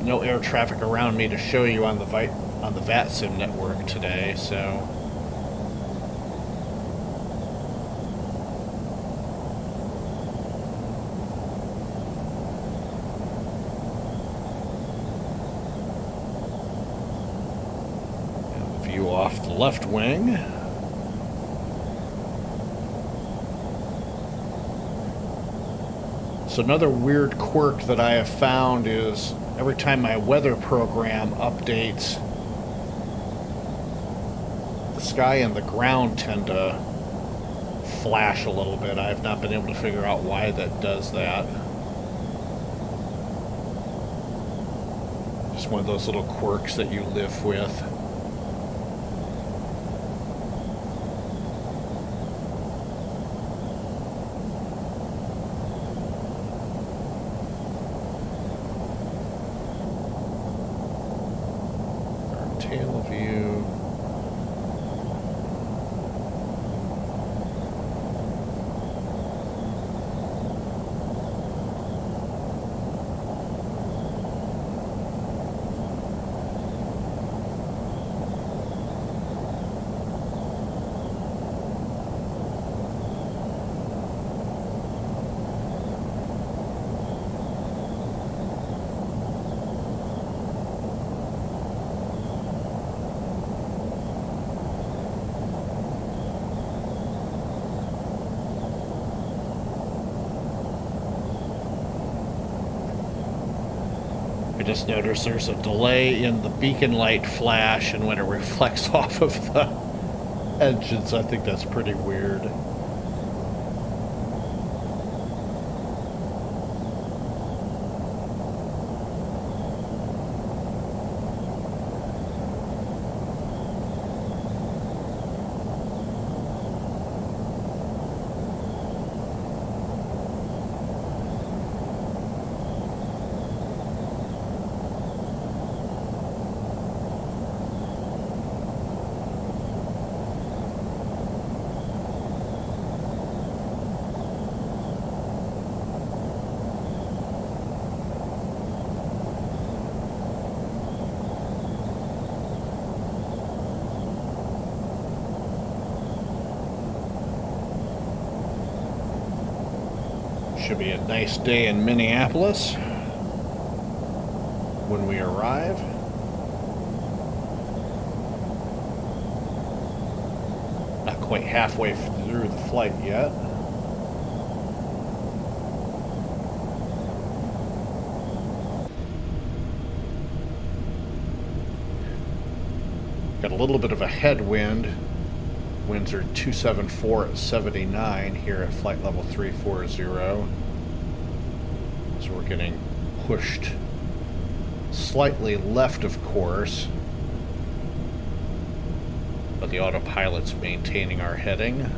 No air traffic around me to show you on the VATSIM network today, so. And the view off the left wing. So another weird quirk that I have found is every time my weather program updates, the sky and the ground tend to flash a little bit. I have not been able to figure out why that does that. Just one of those little quirks that you live with. Tail view. I just noticed there's a delay in the beacon light flash and when it reflects off of the engines. I think that's pretty weird. Should be a nice day in Minneapolis when we arrive. Not quite halfway through the flight yet. Got a little bit of a headwind. Winds are 274 at 79 here at flight level 340. So we're getting pushed slightly left of course, but the autopilot's maintaining our heading.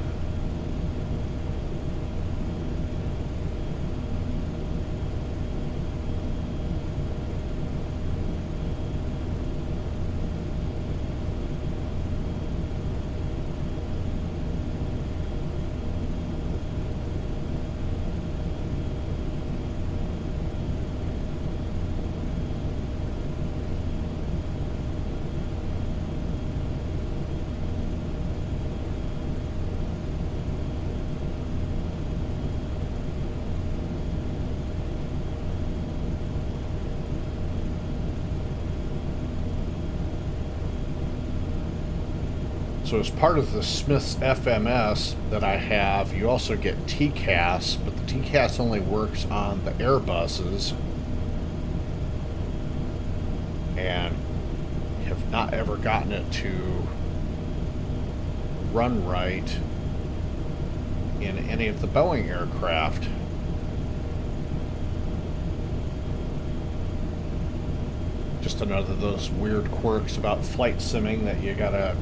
So as part of the Smith's FMS that I have, you also get TCAS, but the TCAS only works on the Airbuses, and have not ever gotten it to run right in any of the Boeing aircraft. Just another of those weird quirks about flight simming that you gotta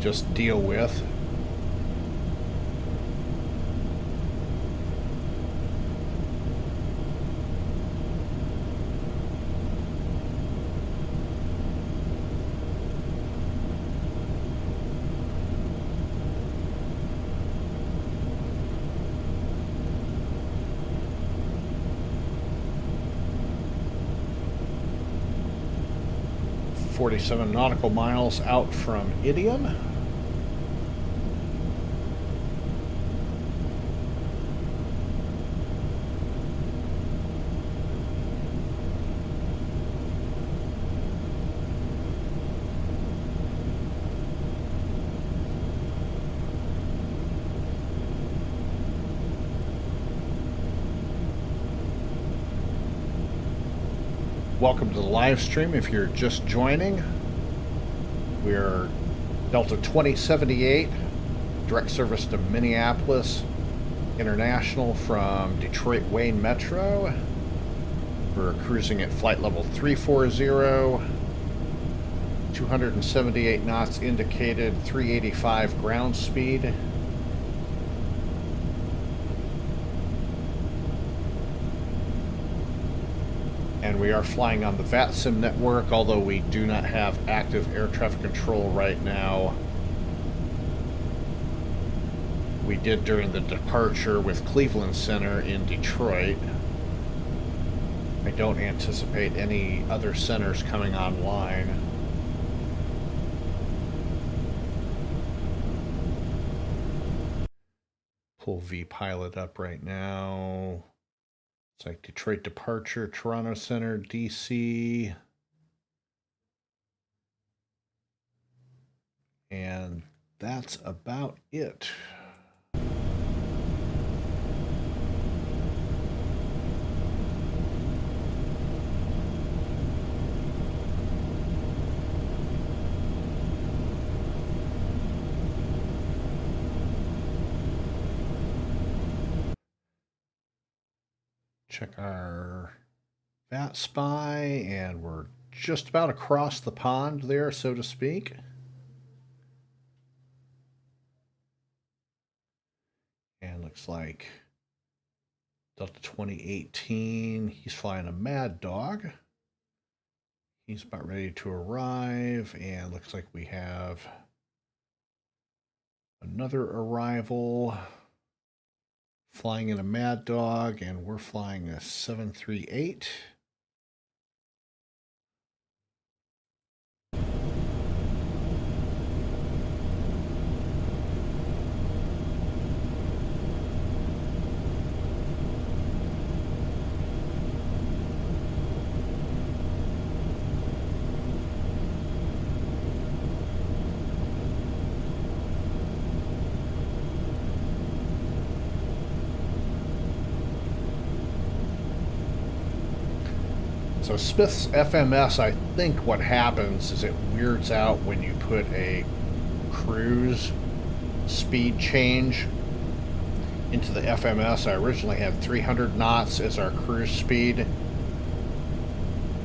just deal with. "47 nautical miles out from IDIOM. Welcome to the live stream if you're just joining. We're Delta 2078, direct service to Minneapolis International from Detroit Wayne Metro. We're cruising at flight level 340, 278 knots indicated, 385 ground speed. And we are flying on the VATSIM network, although we do not have active air traffic control right now. We did during the departure with Cleveland Center in Detroit. I don't anticipate any other centers coming online. Pull VPilot up right now. It's like Detroit departure, Toronto Center, DC. And that's about it. Check our VAT spy, and we're just about across the pond there, so to speak. And looks like Delta 2018, he's flying a Mad Dog. He's about ready to arrive, and looks like we have another arrival. Flying in a Mad Dog, and we're flying a 738. So Smith's FMS, I think what happens is it weirds out when you put a cruise speed change into the FMS. I originally had 300 knots as our cruise speed,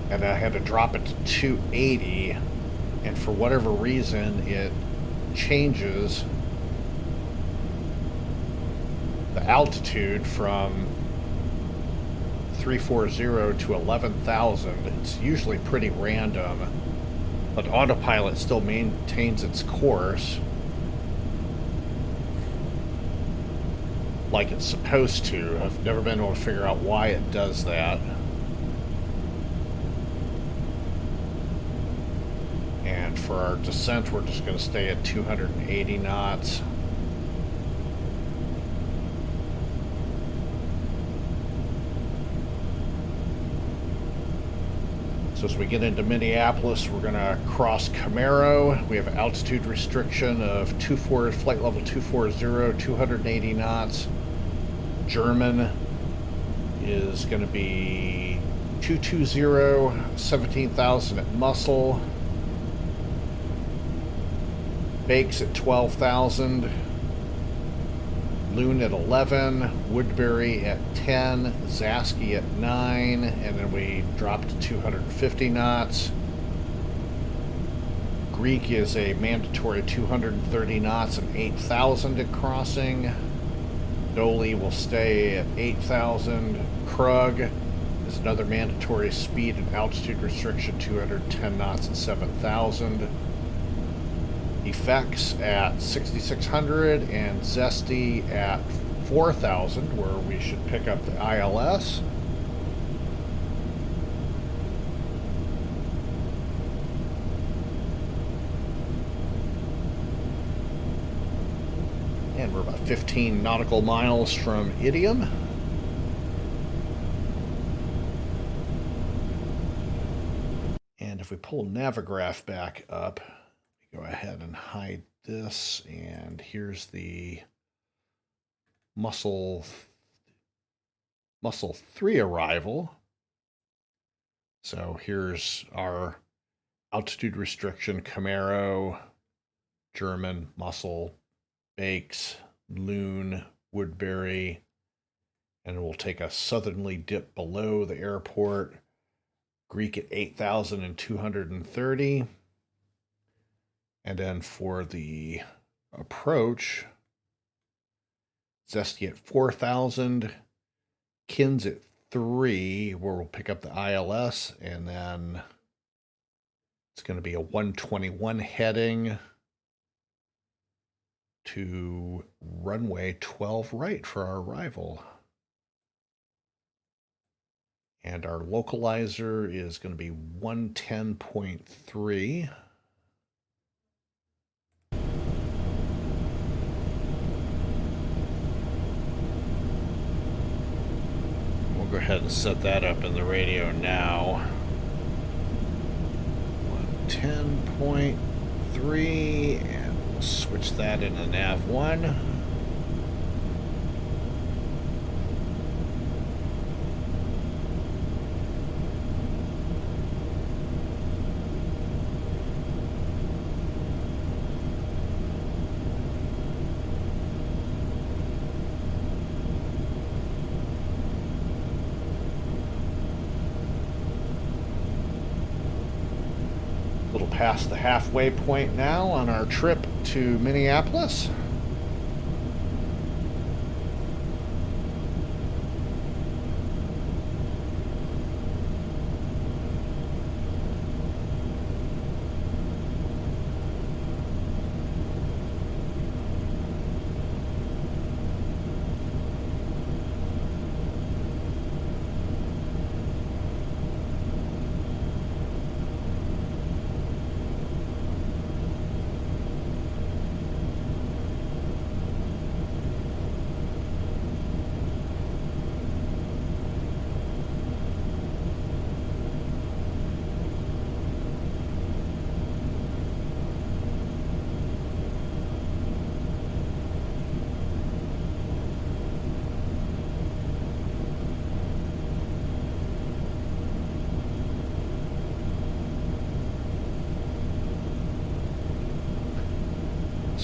and I had to drop it to 280, and for whatever reason it changes the altitude from 340 to 11,000. It's usually pretty random, but autopilot still maintains its course like it's supposed to. I've never been able to figure out why it does that. And for our descent, we're just going to stay at 280 knots. So as we get into Minneapolis, we're going to cross Camaro. We have an altitude restriction of flight level 240, 280 knots. German is going to be 220, 17,000 at Muscle. Bakes at 12,000. Loon at 11, Woodbury at 10, Zasky at 9, and then we drop to 250 knots. Greek is a mandatory 230 knots and 8,000 at crossing. Dolly will stay at 8,000. Krug is another mandatory speed and altitude restriction, 210 knots and 7,000. Effects at 6,600 and Zesty at 4,000, where we should pick up the ILS. And we're about 15 nautical miles from IDIOM. And if we pull Navigraph back up, go ahead and hide this, and here's the Muscle 3 arrival. So here's our altitude restriction: Camaro, German, Muscle, Bakes, Loon, Woodbury, and we'll take a southerly dip below the airport. Greek at 8,230. And then for the approach, Zesty at 4,000, Kins at 3, where we'll pick up the ILS, and then it's going to be a 121 heading to runway 12 right for our arrival. And our localizer is going to be 110.3. Go ahead and set that up in the radio now. 110.3, and we'll switch that into nav 1. Past the halfway point now on our trip to Minneapolis.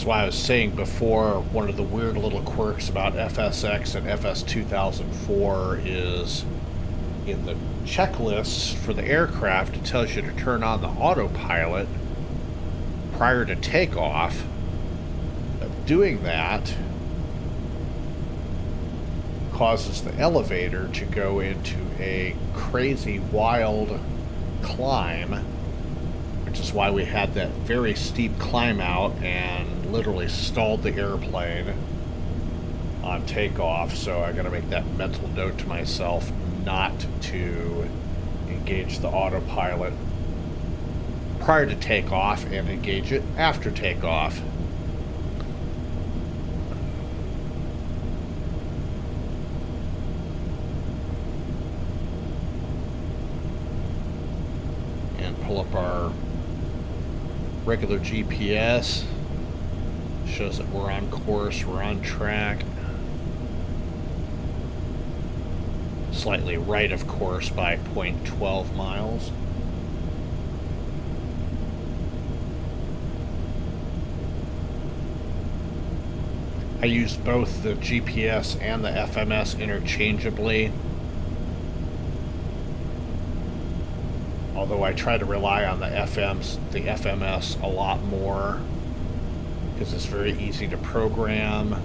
That's why I was saying before, one of the weird little quirks about FSX and FS 2004 is in the checklists for the aircraft, it tells you to turn on the autopilot prior to takeoff. But doing that causes the elevator to go into a crazy wild climb, which is why we had that very steep climb out and literally stalled the airplane on takeoff. So I gotta make that mental note to myself not to engage the autopilot prior to takeoff and engage it after takeoff. And pull up our regular GPS. Shows that we're on course, we're on track. Slightly right of course by 0.12 miles. I use both the GPS and the FMS interchangeably, although I try to rely on the FMS a lot more because it's very easy to program.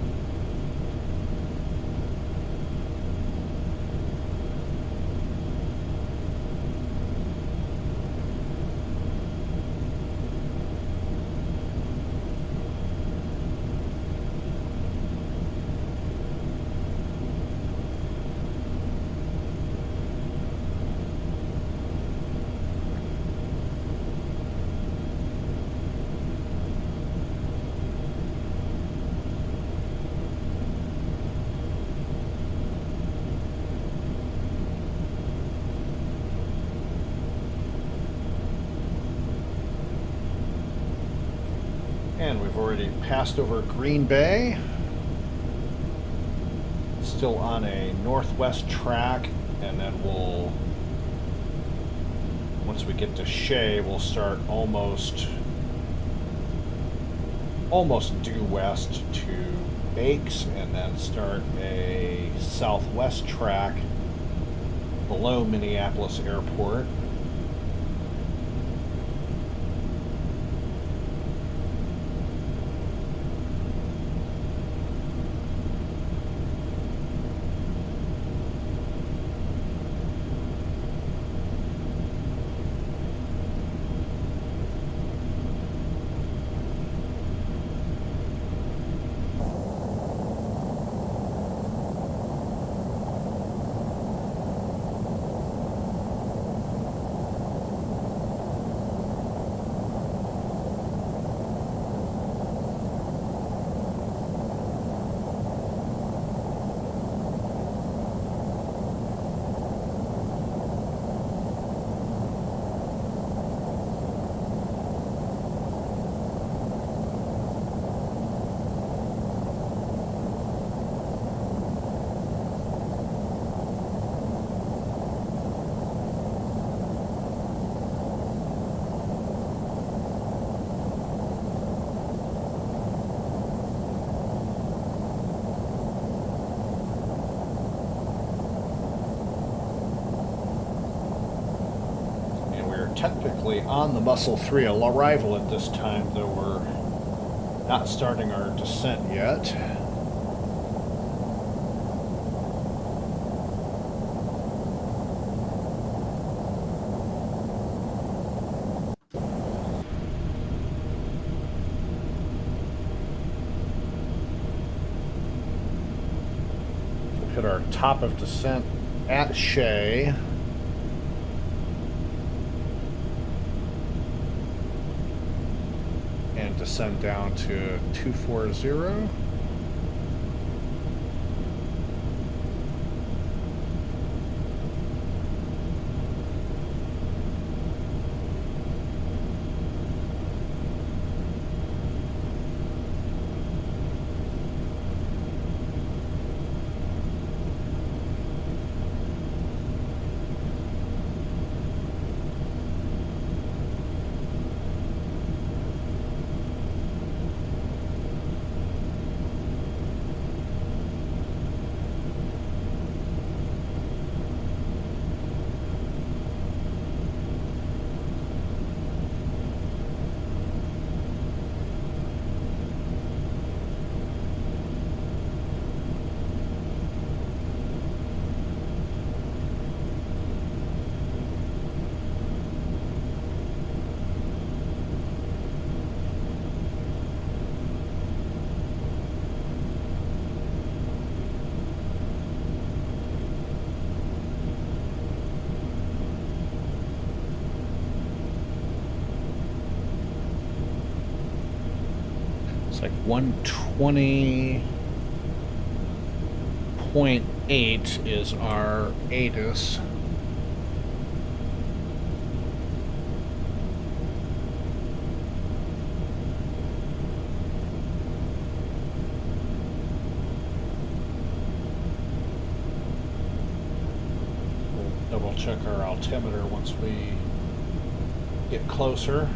And we've already passed over Green Bay. Still on a northwest track, and then we'll, once we get to Shea, we'll start almost due west to Bakes, and then start a southwest track below Minneapolis Airport. Technically on the Muscle 3 arrival at this time, though we're not starting our descent yet. So hit our top of descent at Shea. Descend down to 240. It's like 120.8 is our ATIS. We'll double check our altimeter once we get closer.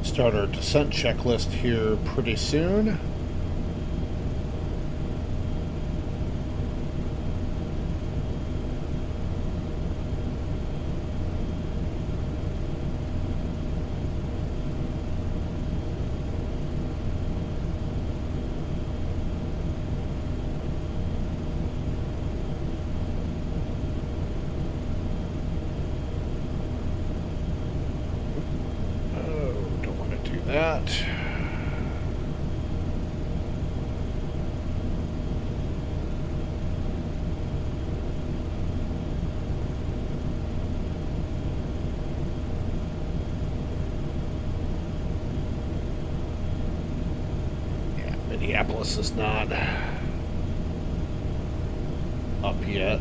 Start our descent checklist here pretty soon. That. Yeah, Minneapolis is not up yet.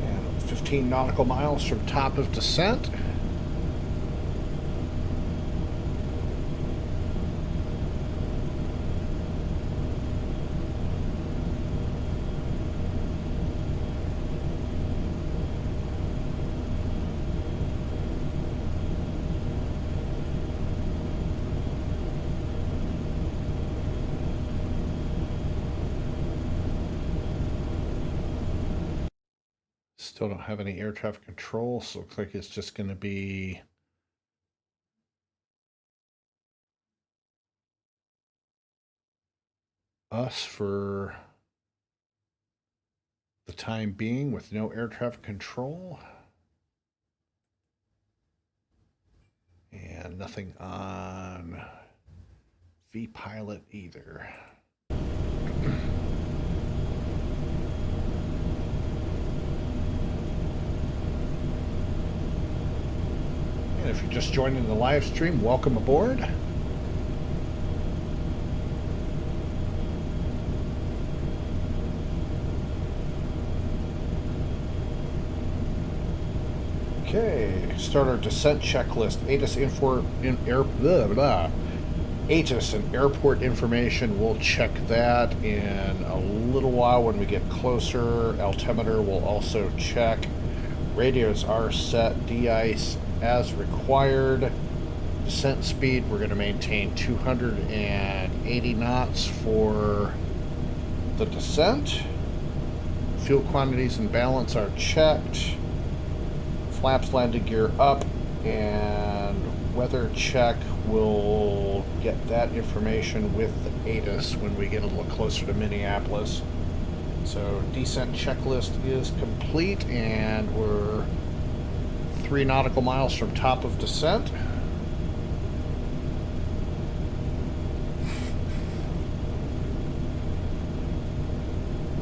And 15 nautical miles from top of descent. Still don't have any air traffic control, so it looks like it's just going to be us for the time being with no air traffic control. And nothing on V-Pilot either. And if you're just joining the live stream, welcome aboard. Okay, start our descent checklist. ATIS air, blah, blah. ATIS and airport information, we'll check that in a little while when we get closer. Altimeter will also check. Radios are set, de-ice as required. Descent speed, we're going to maintain 280 knots for the descent. Fuel quantities and balance are checked. Flaps, landing gear up, and weather check. We'll get that information with the ATIS when we get a little closer to Minneapolis. So descent checklist is complete, and we're 3 nautical miles from top of descent.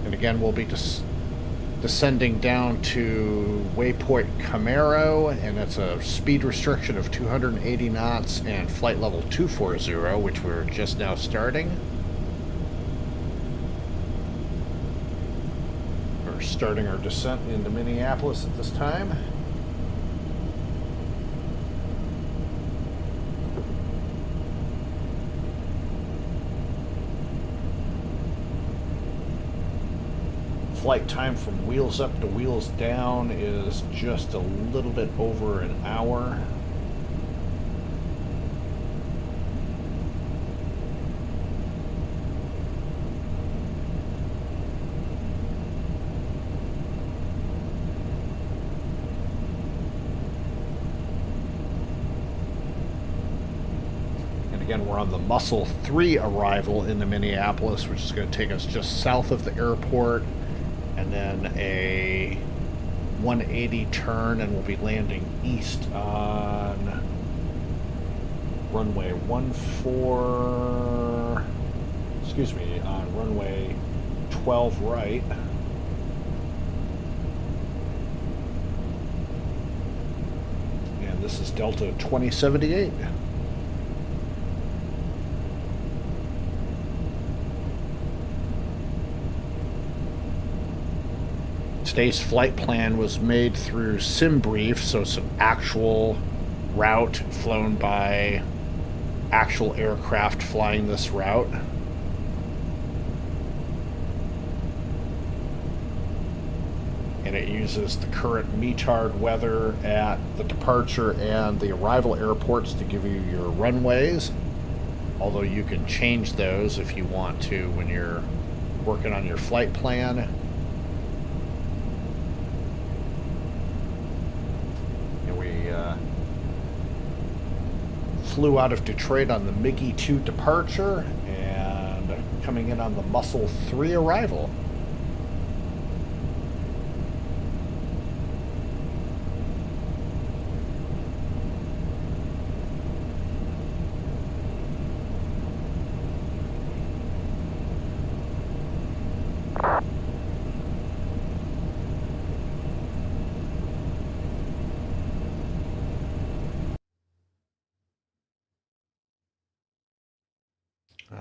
And again, we'll be descending down to waypoint Camaro, and it's a speed restriction of 280 knots and flight level 240, which we're just now starting. We're starting our descent into Minneapolis at this time. Flight time from wheels up to wheels down is just a little bit over an hour. And again, we're on the Muscle 3 arrival into Minneapolis, which is going to take us just south of the airport. And then a 180 turn, and we'll be landing east on runway 12 right. And this is Delta 2078. Today's flight plan was made through SimBrief, so it's an actual route flown by actual aircraft flying this route. And it uses the current METAR weather at the departure and the arrival airports to give you your runways, although you can change those if you want to when you're working on your flight plan. Flew out of Detroit on the MiGi 2 departure and coming in on the Muscle 3 arrival.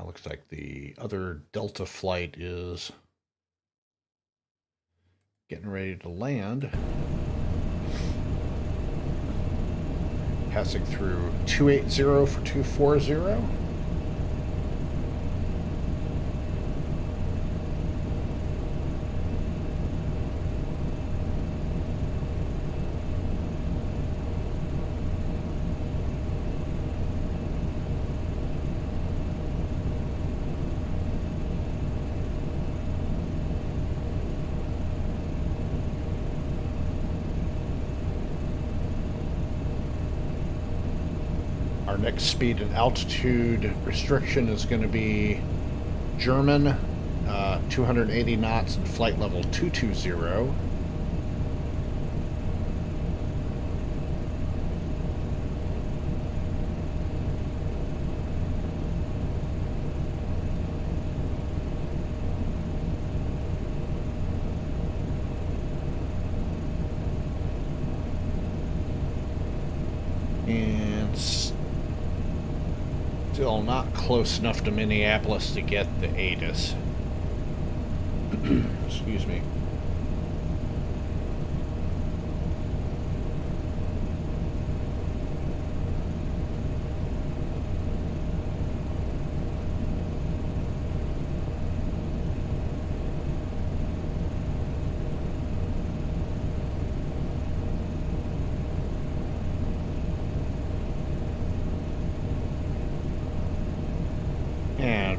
Looks like the other Delta flight is getting ready to land. Passing through 280 for 240. Our next speed and altitude restriction is going to be German, 280 knots and flight level 220. And still not close enough to Minneapolis to get the ATIS. Excuse me.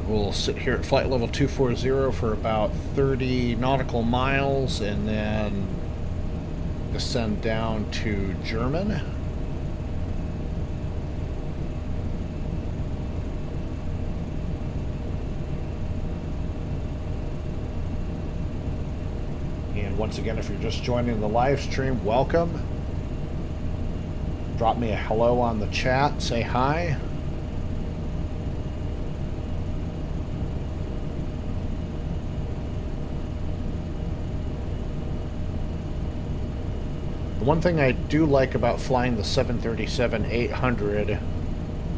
We'll sit here at flight level 240 for about 30 nautical miles and then descend down to German. And once again, if you're just joining the live stream, welcome. Drop me a hello on the chat, say hi. One thing I do like about flying the 737-800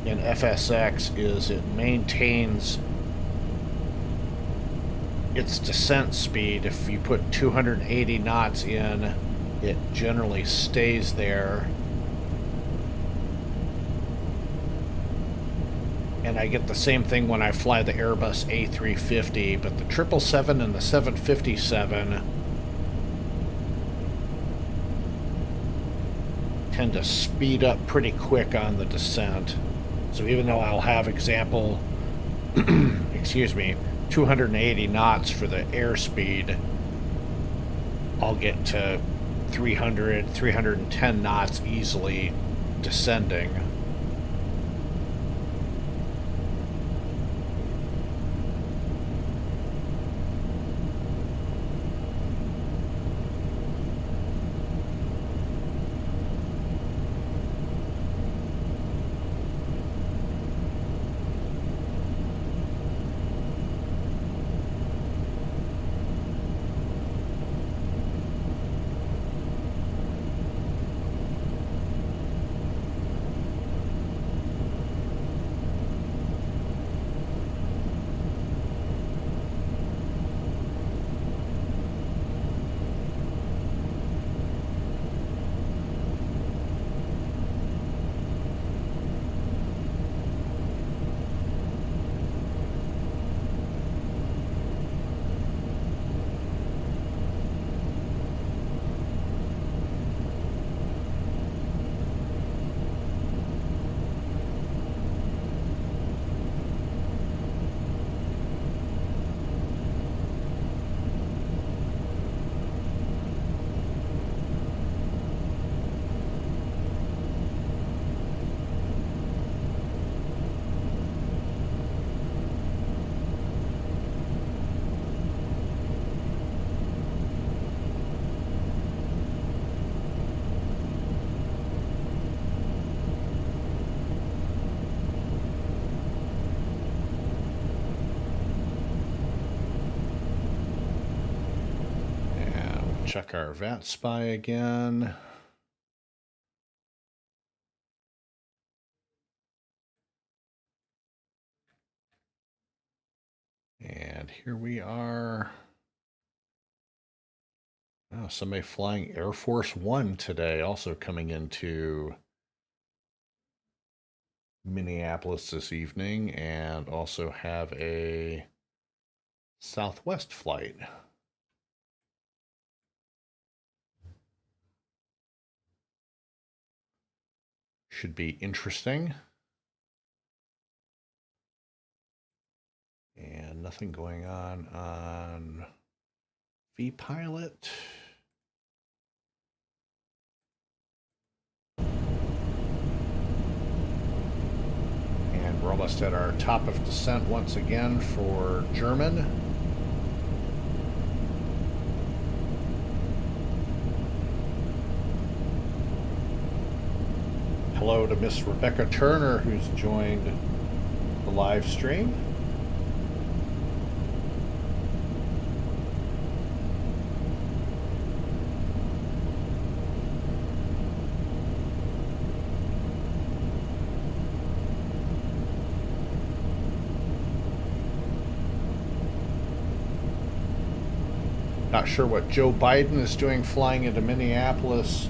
in FSX is it maintains its descent speed. If you put 280 knots in, it generally stays there. And I get the same thing when I fly the Airbus A350, but the 777 and the 757 tend to speed up pretty quick on the descent. So even though I'll have example, excuse me, 280 knots for the airspeed, I'll get to 300, 310 knots easily descending. Check our VAT spy again. And here we are. Oh, somebody flying Air Force One today, also coming into Minneapolis this evening, and also have a Southwest flight. Should be interesting. And nothing going on V-Pilot. And we're almost at our top of descent once again for German. Hello to Miss Rebecca Turner, who's joined the live stream. Not sure what Joe Biden is doing flying into Minneapolis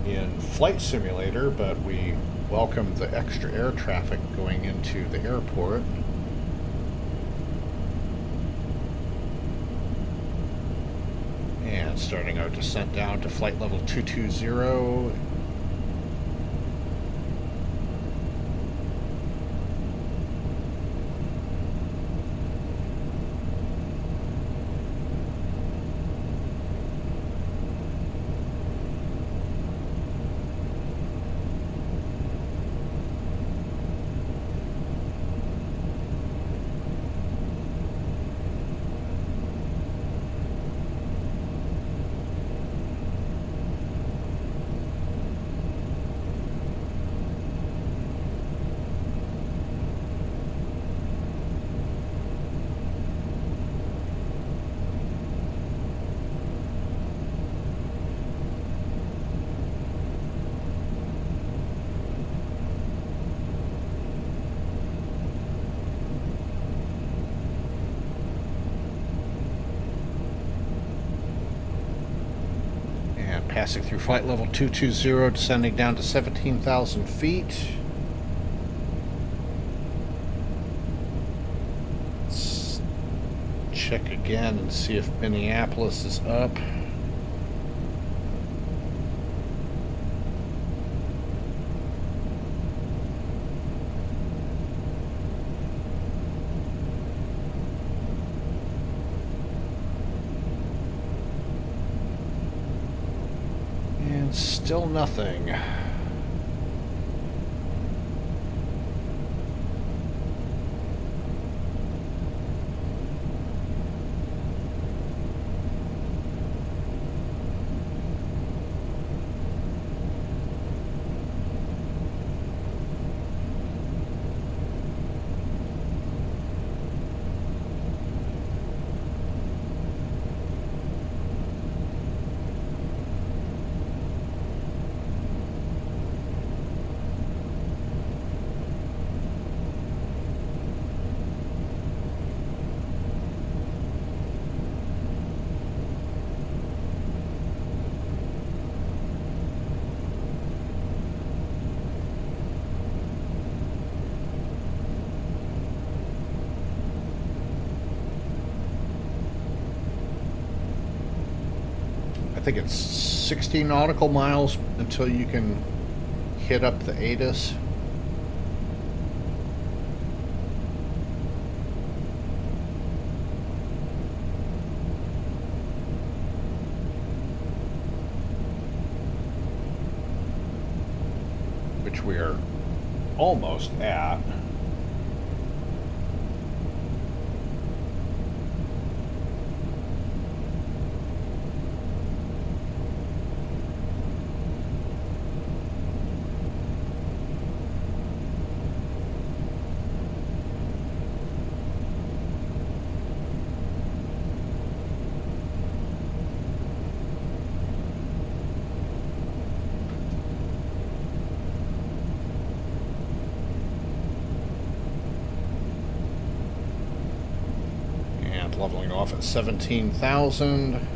in Flight Simulator, but we welcome the extra air traffic going into the airport. And starting our descent down to flight level 220. Passing through flight level 220, descending down to 17,000 feet. Let's check again and see if Minneapolis is up. Still nothing. I think it's 60 nautical miles until you can hit up the ATIS. Which we are almost at. Leveling off at 17,000.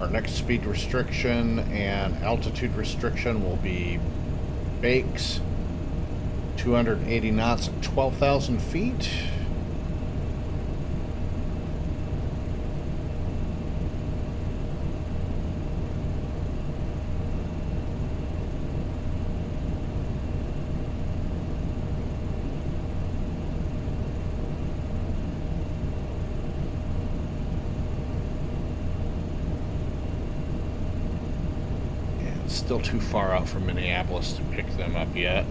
Our next speed restriction and altitude restriction will be Bakes, 280 knots at 12,000 feet. Still too far out from Minneapolis to pick them up yet.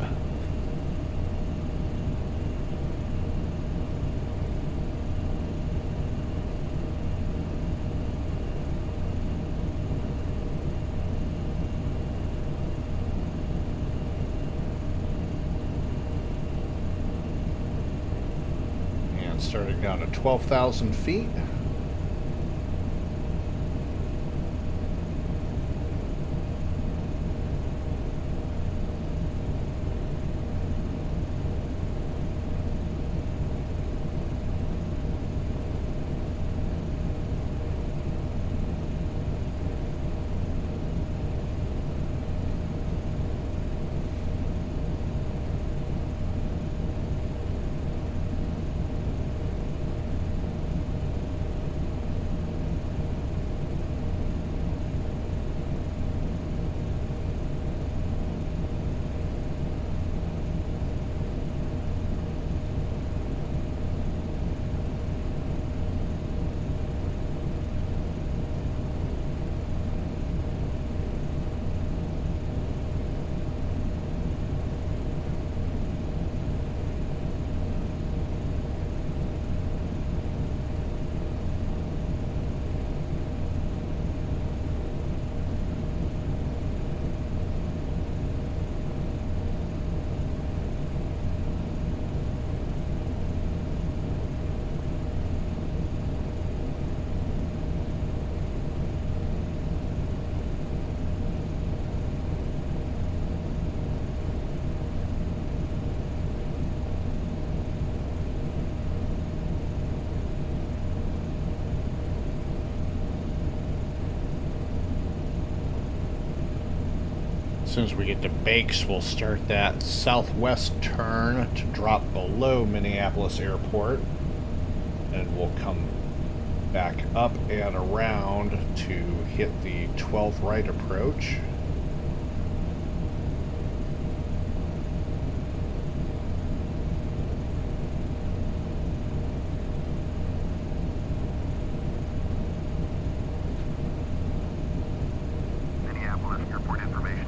And starting down to 12,000 feet. soon as we get to Bakes, we'll start that southwest turn to drop below Minneapolis Airport. And we'll come back up and around to hit the 12 right approach.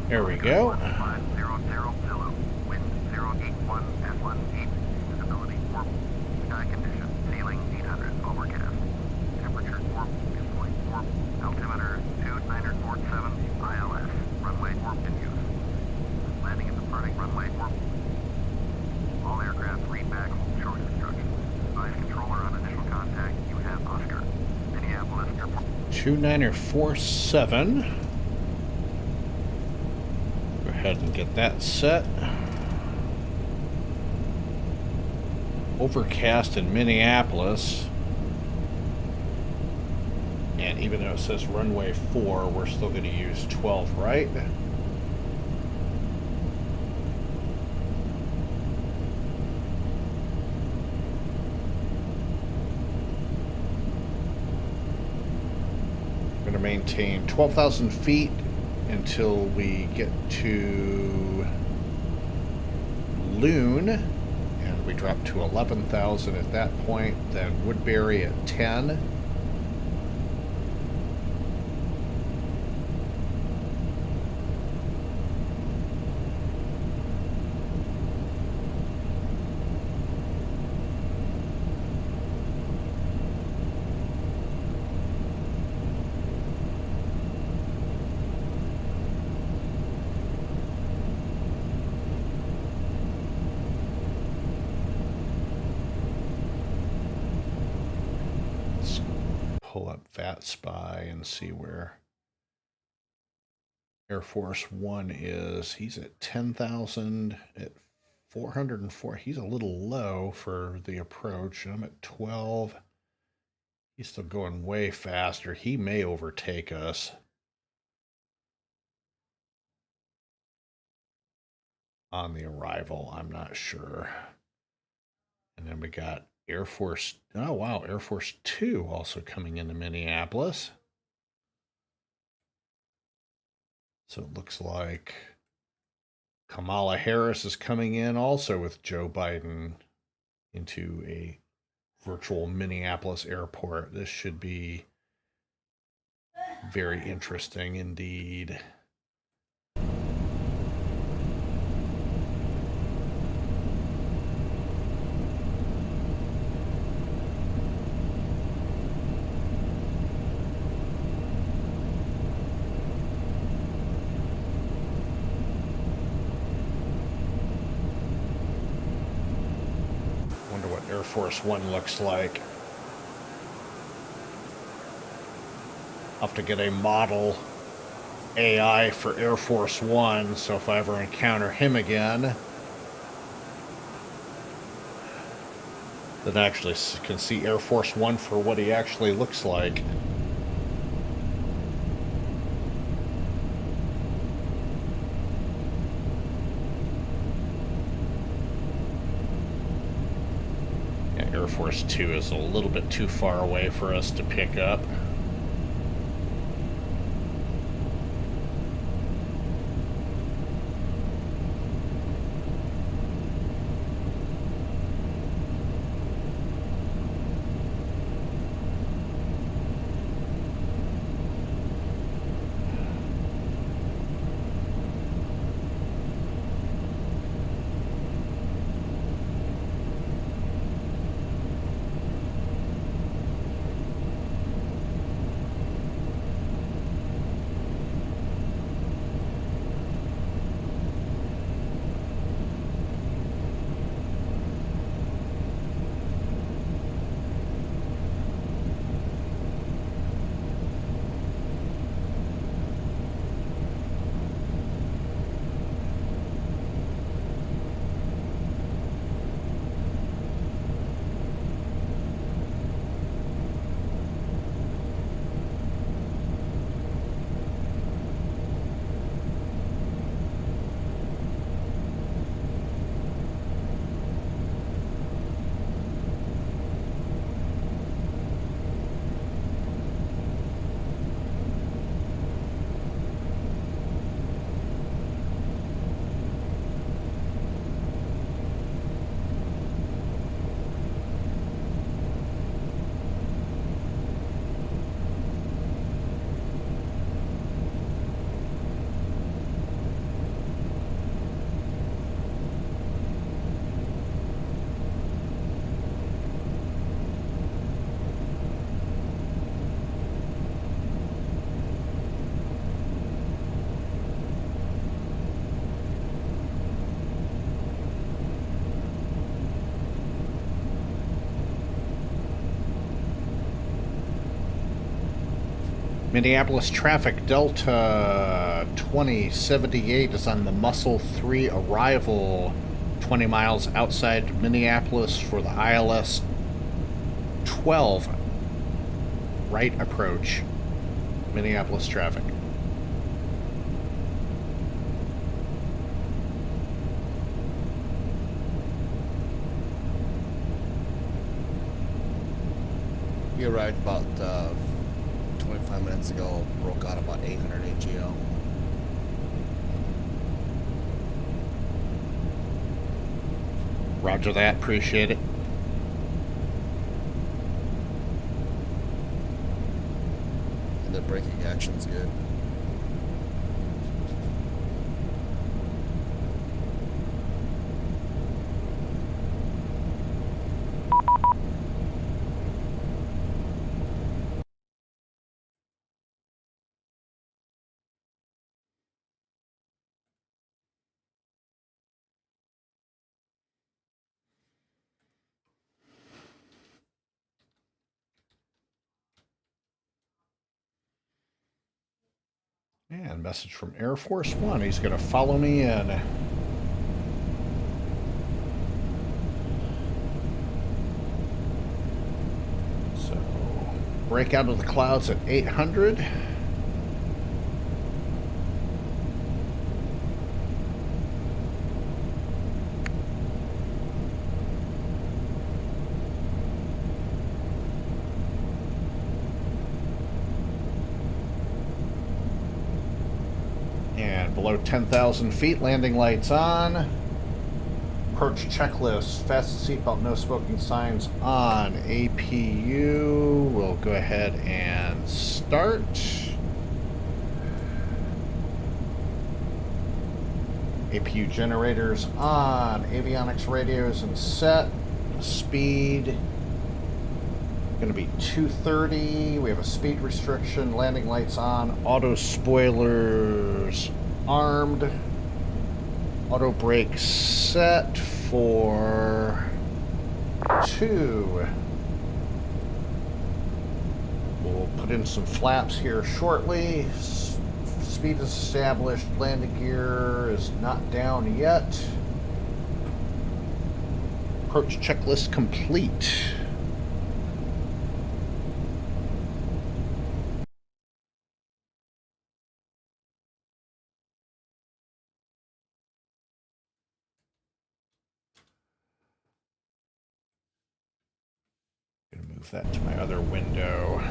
There we go. Wind 081 at 18. Visibility warp. Sky condition. Ceiling 800. Overcast. Temperature warp. Dew point warp. Altimeter 2947. ILS. Runway warp in use. Landing and departing runway warp. All aircraft read back hold short instructions. Advise controller on initial contact. You have Oscar. Minneapolis Airport. 2947. Ahead and get that set. Overcast in Minneapolis, and even though it says runway 4, we're still going to use 12 right. We're going to maintain 12,000 feet until we get to Loon, and we drop to 11,000 at that point, then Woodbury at 10. Pull up VATSPY and see where Air Force One is. He's at 10,000 at 404. He's a little low for the approach. I'm at 12. He's still going way faster. He may overtake us. On the arrival, I'm not sure. And then we got Air Force, oh wow, Air Force 2 also coming into Minneapolis. So it looks like Kamala Harris is coming in also with Joe Biden into a virtual Minneapolis airport. This should be very interesting indeed. Air Force One looks like. I'll have to get a model AI for Air Force One, so if I ever encounter him again, then I actually can see Air Force One for what he actually looks like. Air Force 2 is a little bit too far away for us to pick up. Minneapolis traffic, Delta 2078 is on the Muscle 3 arrival, 20 miles outside Minneapolis for the ILS 12 right approach. Minneapolis traffic. We arrived about 25 minutes ago, broke out about 800 AGL. Roger that, appreciate it. And the braking action's good. And message from Air Force One. He's going to follow me in. So, break out of the clouds at 800. Below 10,000 feet, landing lights on. Approach checklist, fasten seatbelt, no smoking signs on. APU, we'll go ahead and start. APU generators on. Avionics radios and set. Speed going to be 230. We have a speed restriction. Landing lights on. Auto spoilers armed. Auto brake set for 2. We'll put in some flaps here shortly. Speed is established. Landing gear is not down yet. Approach checklist complete. Move that to my other window.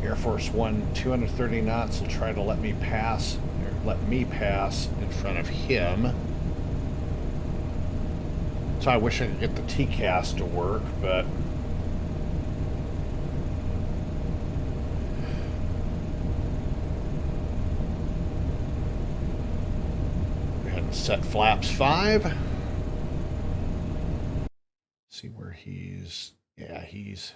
Air Force One, 230 knots will try to let me pass in front of him. So I wish I could get the TCAS to work, but go ahead and set flaps 5. See where he's, yeah, he's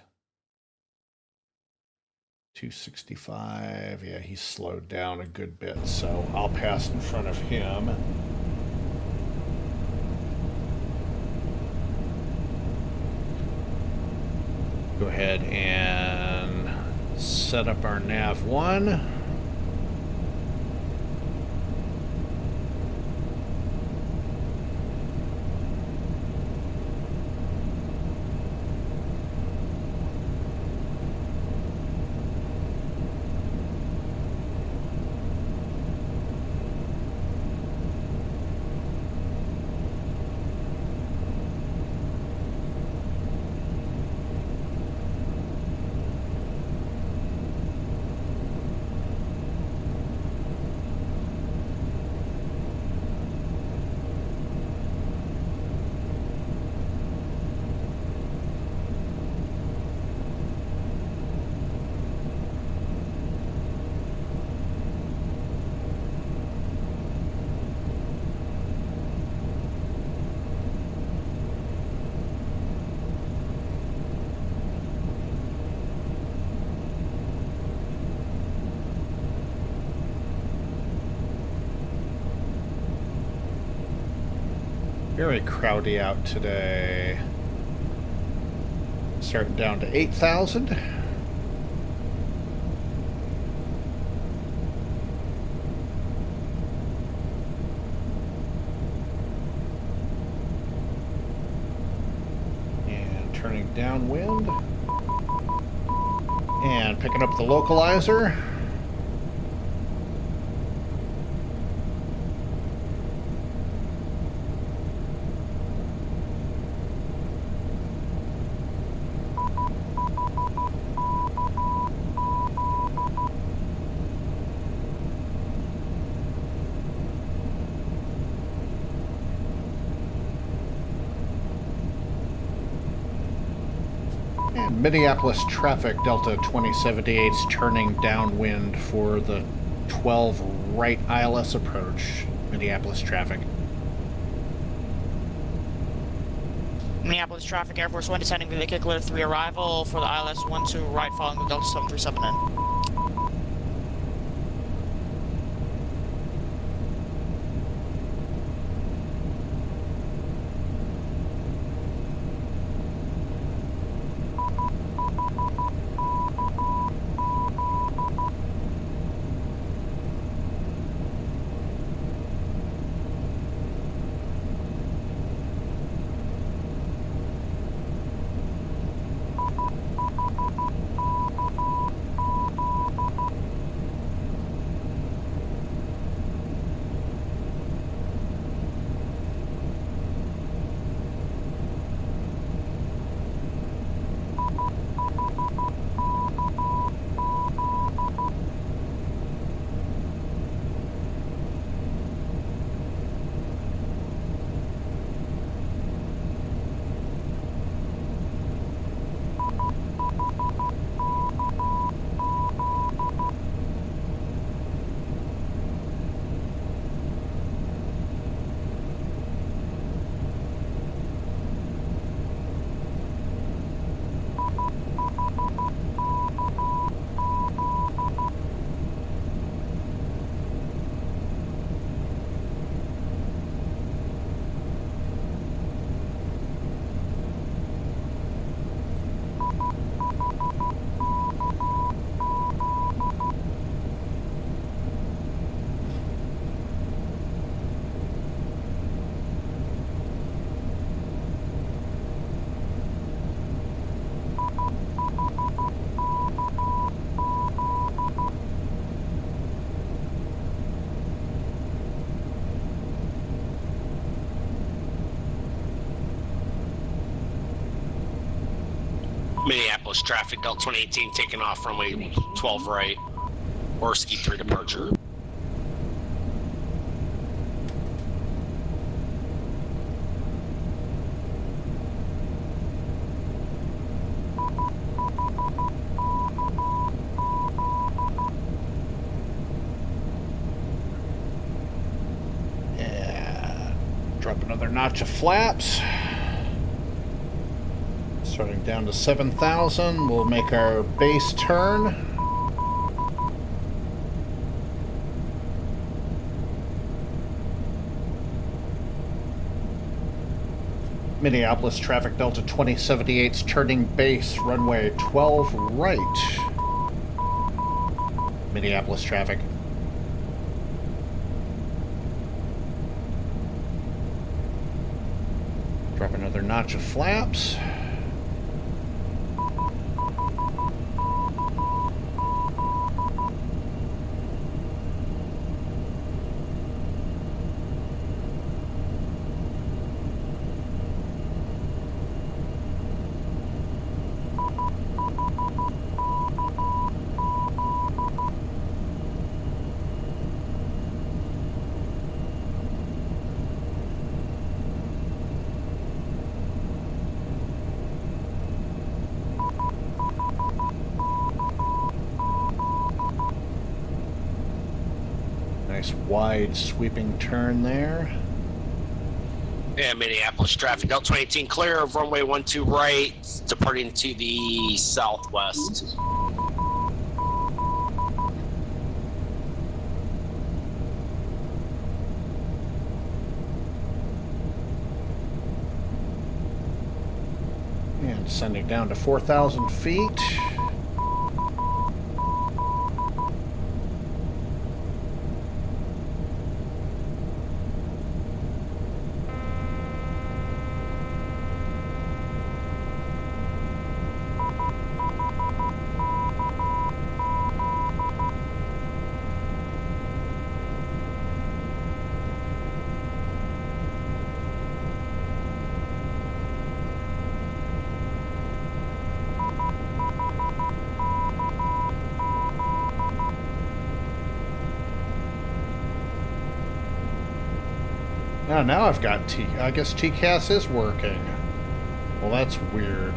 265. Yeah, he's slowed down a good bit, so I'll pass in front of him. Go ahead and set up our nav 1. Very crowdy out today. Starting down to 8,000. turning downwind. And picking up the localizer. Minneapolis traffic, Delta 2078's turning downwind for the 12 right ILS approach. Minneapolis traffic. Minneapolis traffic, Air Force One descending vehicle clear 3 arrival for the ILS 12 right following the Delta 737 in. Minneapolis traffic, Delta 2018 taking off runway 12 right, Orsky 3 departure. Yeah, drop another notch of flaps. Starting down to 7,000, we'll make our base turn. Minneapolis traffic, Delta 2078's turning base, runway 12 right. Minneapolis traffic. Drop another notch of flaps. Nice wide sweeping turn there. Yeah, Minneapolis traffic, Delta 2018 clear of runway 12 right, departing to the southwest. And descending down to 4,000 feet. Oh, now I've got T. I guess TCAS is working. Well, that's weird.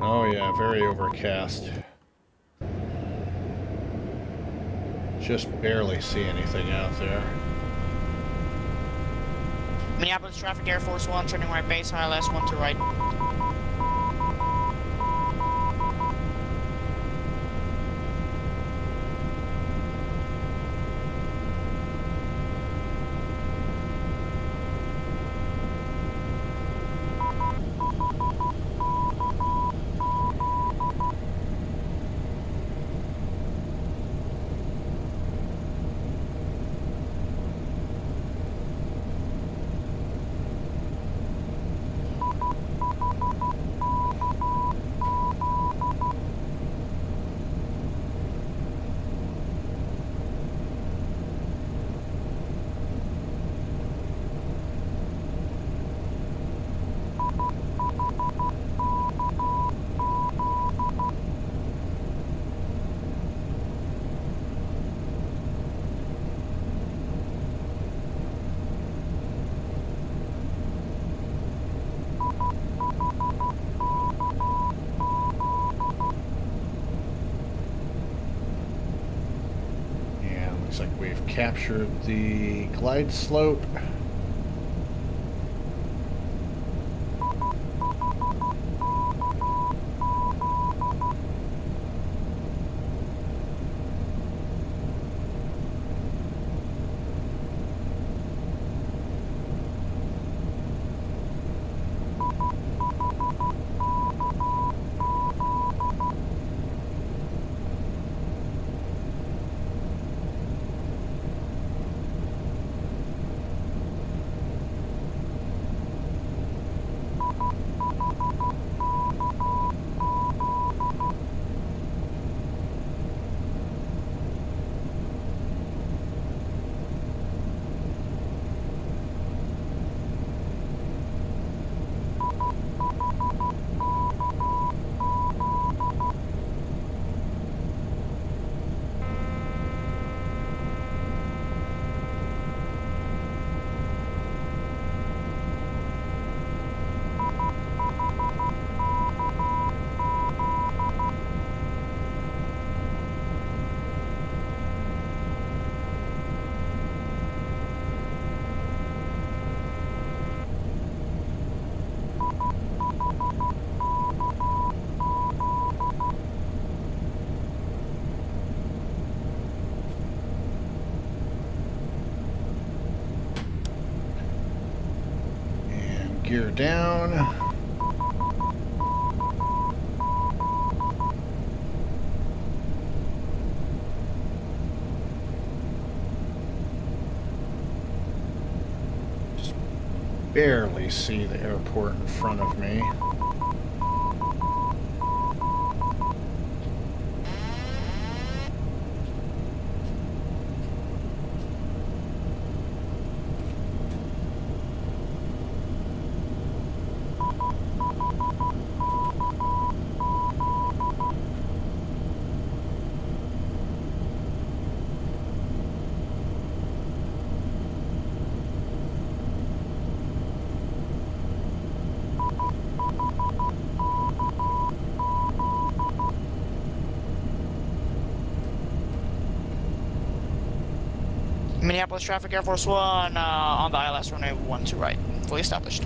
Oh yeah, very overcast. Just barely see anything out there. Minneapolis traffic, Air Force One, turning right base, ILS 1 to right. Looks like we've captured the glide slope. Gear down. Just barely see the airport in front of me. Minneapolis traffic, Air Force One on the ILS runway 1 to right, fully established.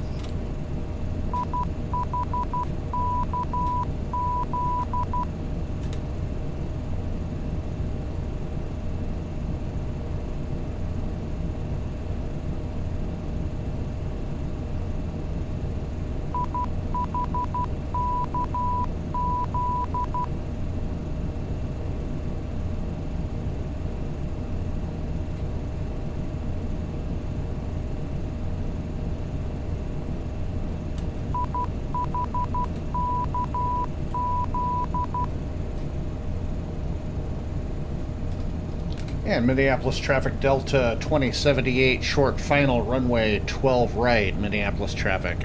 And Minneapolis traffic, Delta 2078, short final, runway 12 right, Minneapolis traffic.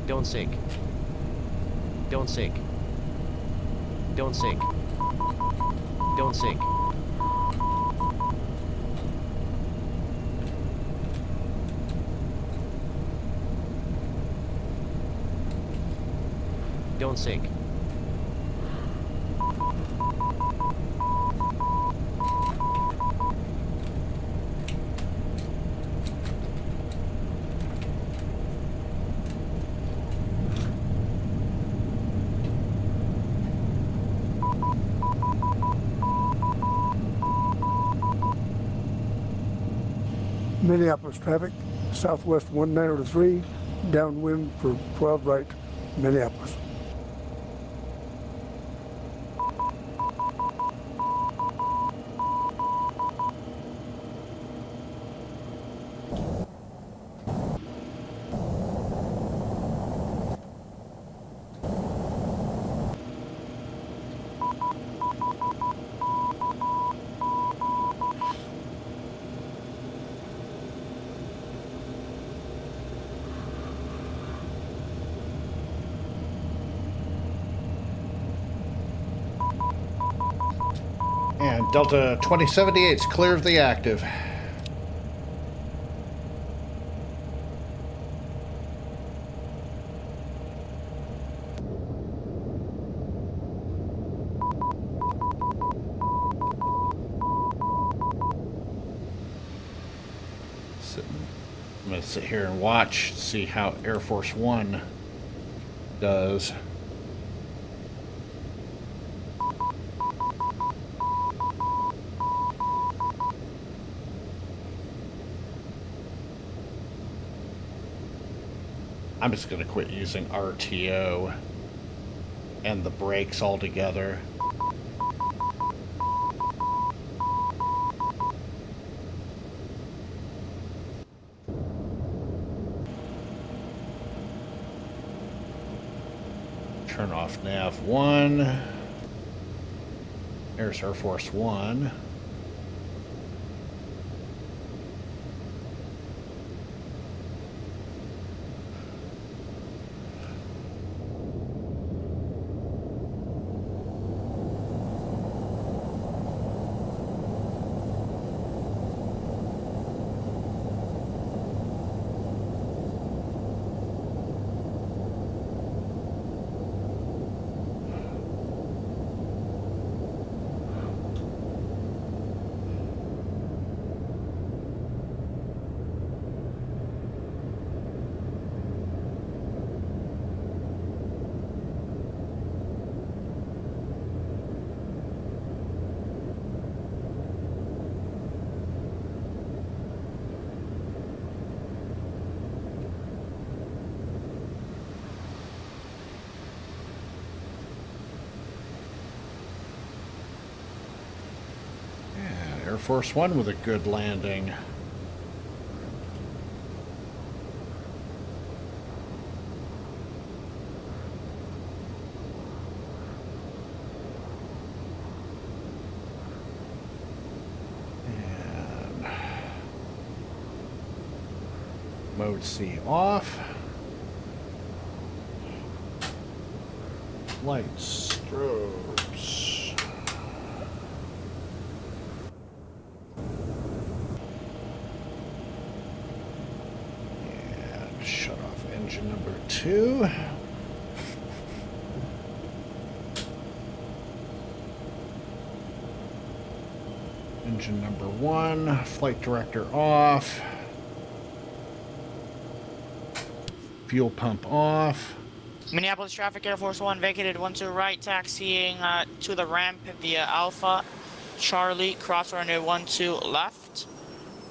Don't sink. Don't sink. Don't sink. Don't sink. Don't sink. Minneapolis traffic, southwest 1903, downwind for 12 right, Minneapolis. And Delta 2078 is clear of the active. I'm going to sit here and watch, see how Air Force One does. I'm just going to quit using RTO and the brakes altogether. Turn off Nav 1. There's Air Force One. Air Force One with a good landing. And Mode C off. Lights, strobes. Shut off engine number 2. Engine number 1. Flight director off. Fuel pump off. Minneapolis traffic, Air Force One, vacated 12 right, taxiing to the ramp via Alpha, Charlie, cross runway 12 left,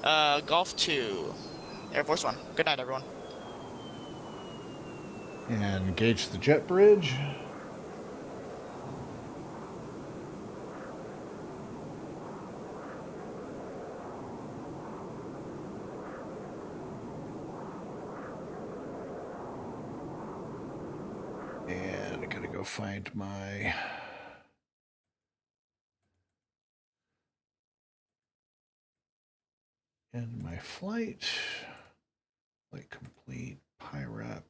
Golf 2. Air Force One. Good night, everyone. And engage the jet bridge. And I gotta go find my... and my flight. Flight complete. PIREP.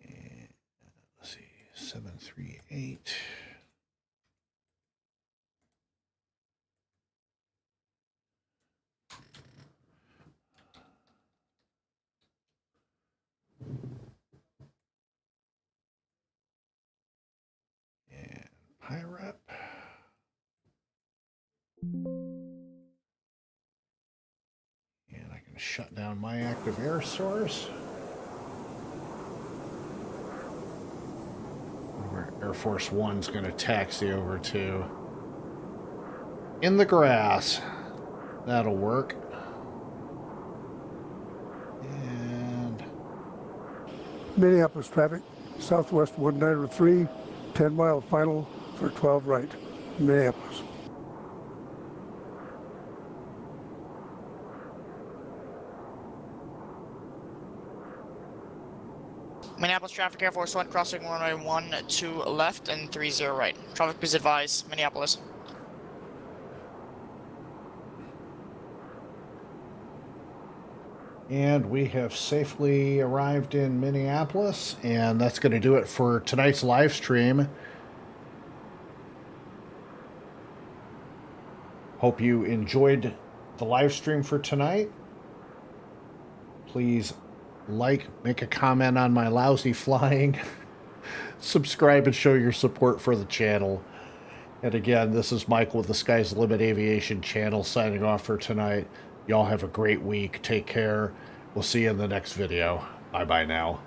And let's see, 738. And PIREP. And I can shut down my active air source. Where Air Force One's going to taxi over to. In the grass. That'll work. And Minneapolis traffic, Southwest 193, 10-mile final for 12 right, Minneapolis. Minneapolis traffic, Air Force One crossing runway 12 left and 30 right. Traffic, please advise, Minneapolis. And we have safely arrived in Minneapolis, and that's going to do it for tonight's live stream. Hope you enjoyed the live stream for tonight. Please like, make a comment on my lousy flying, subscribe and show your support for the channel. And again, this is Michael with the Sky's the Limit Aviation channel signing off for tonight. Y'all have a great week. Take care. We'll see you in the next video. Bye-bye now.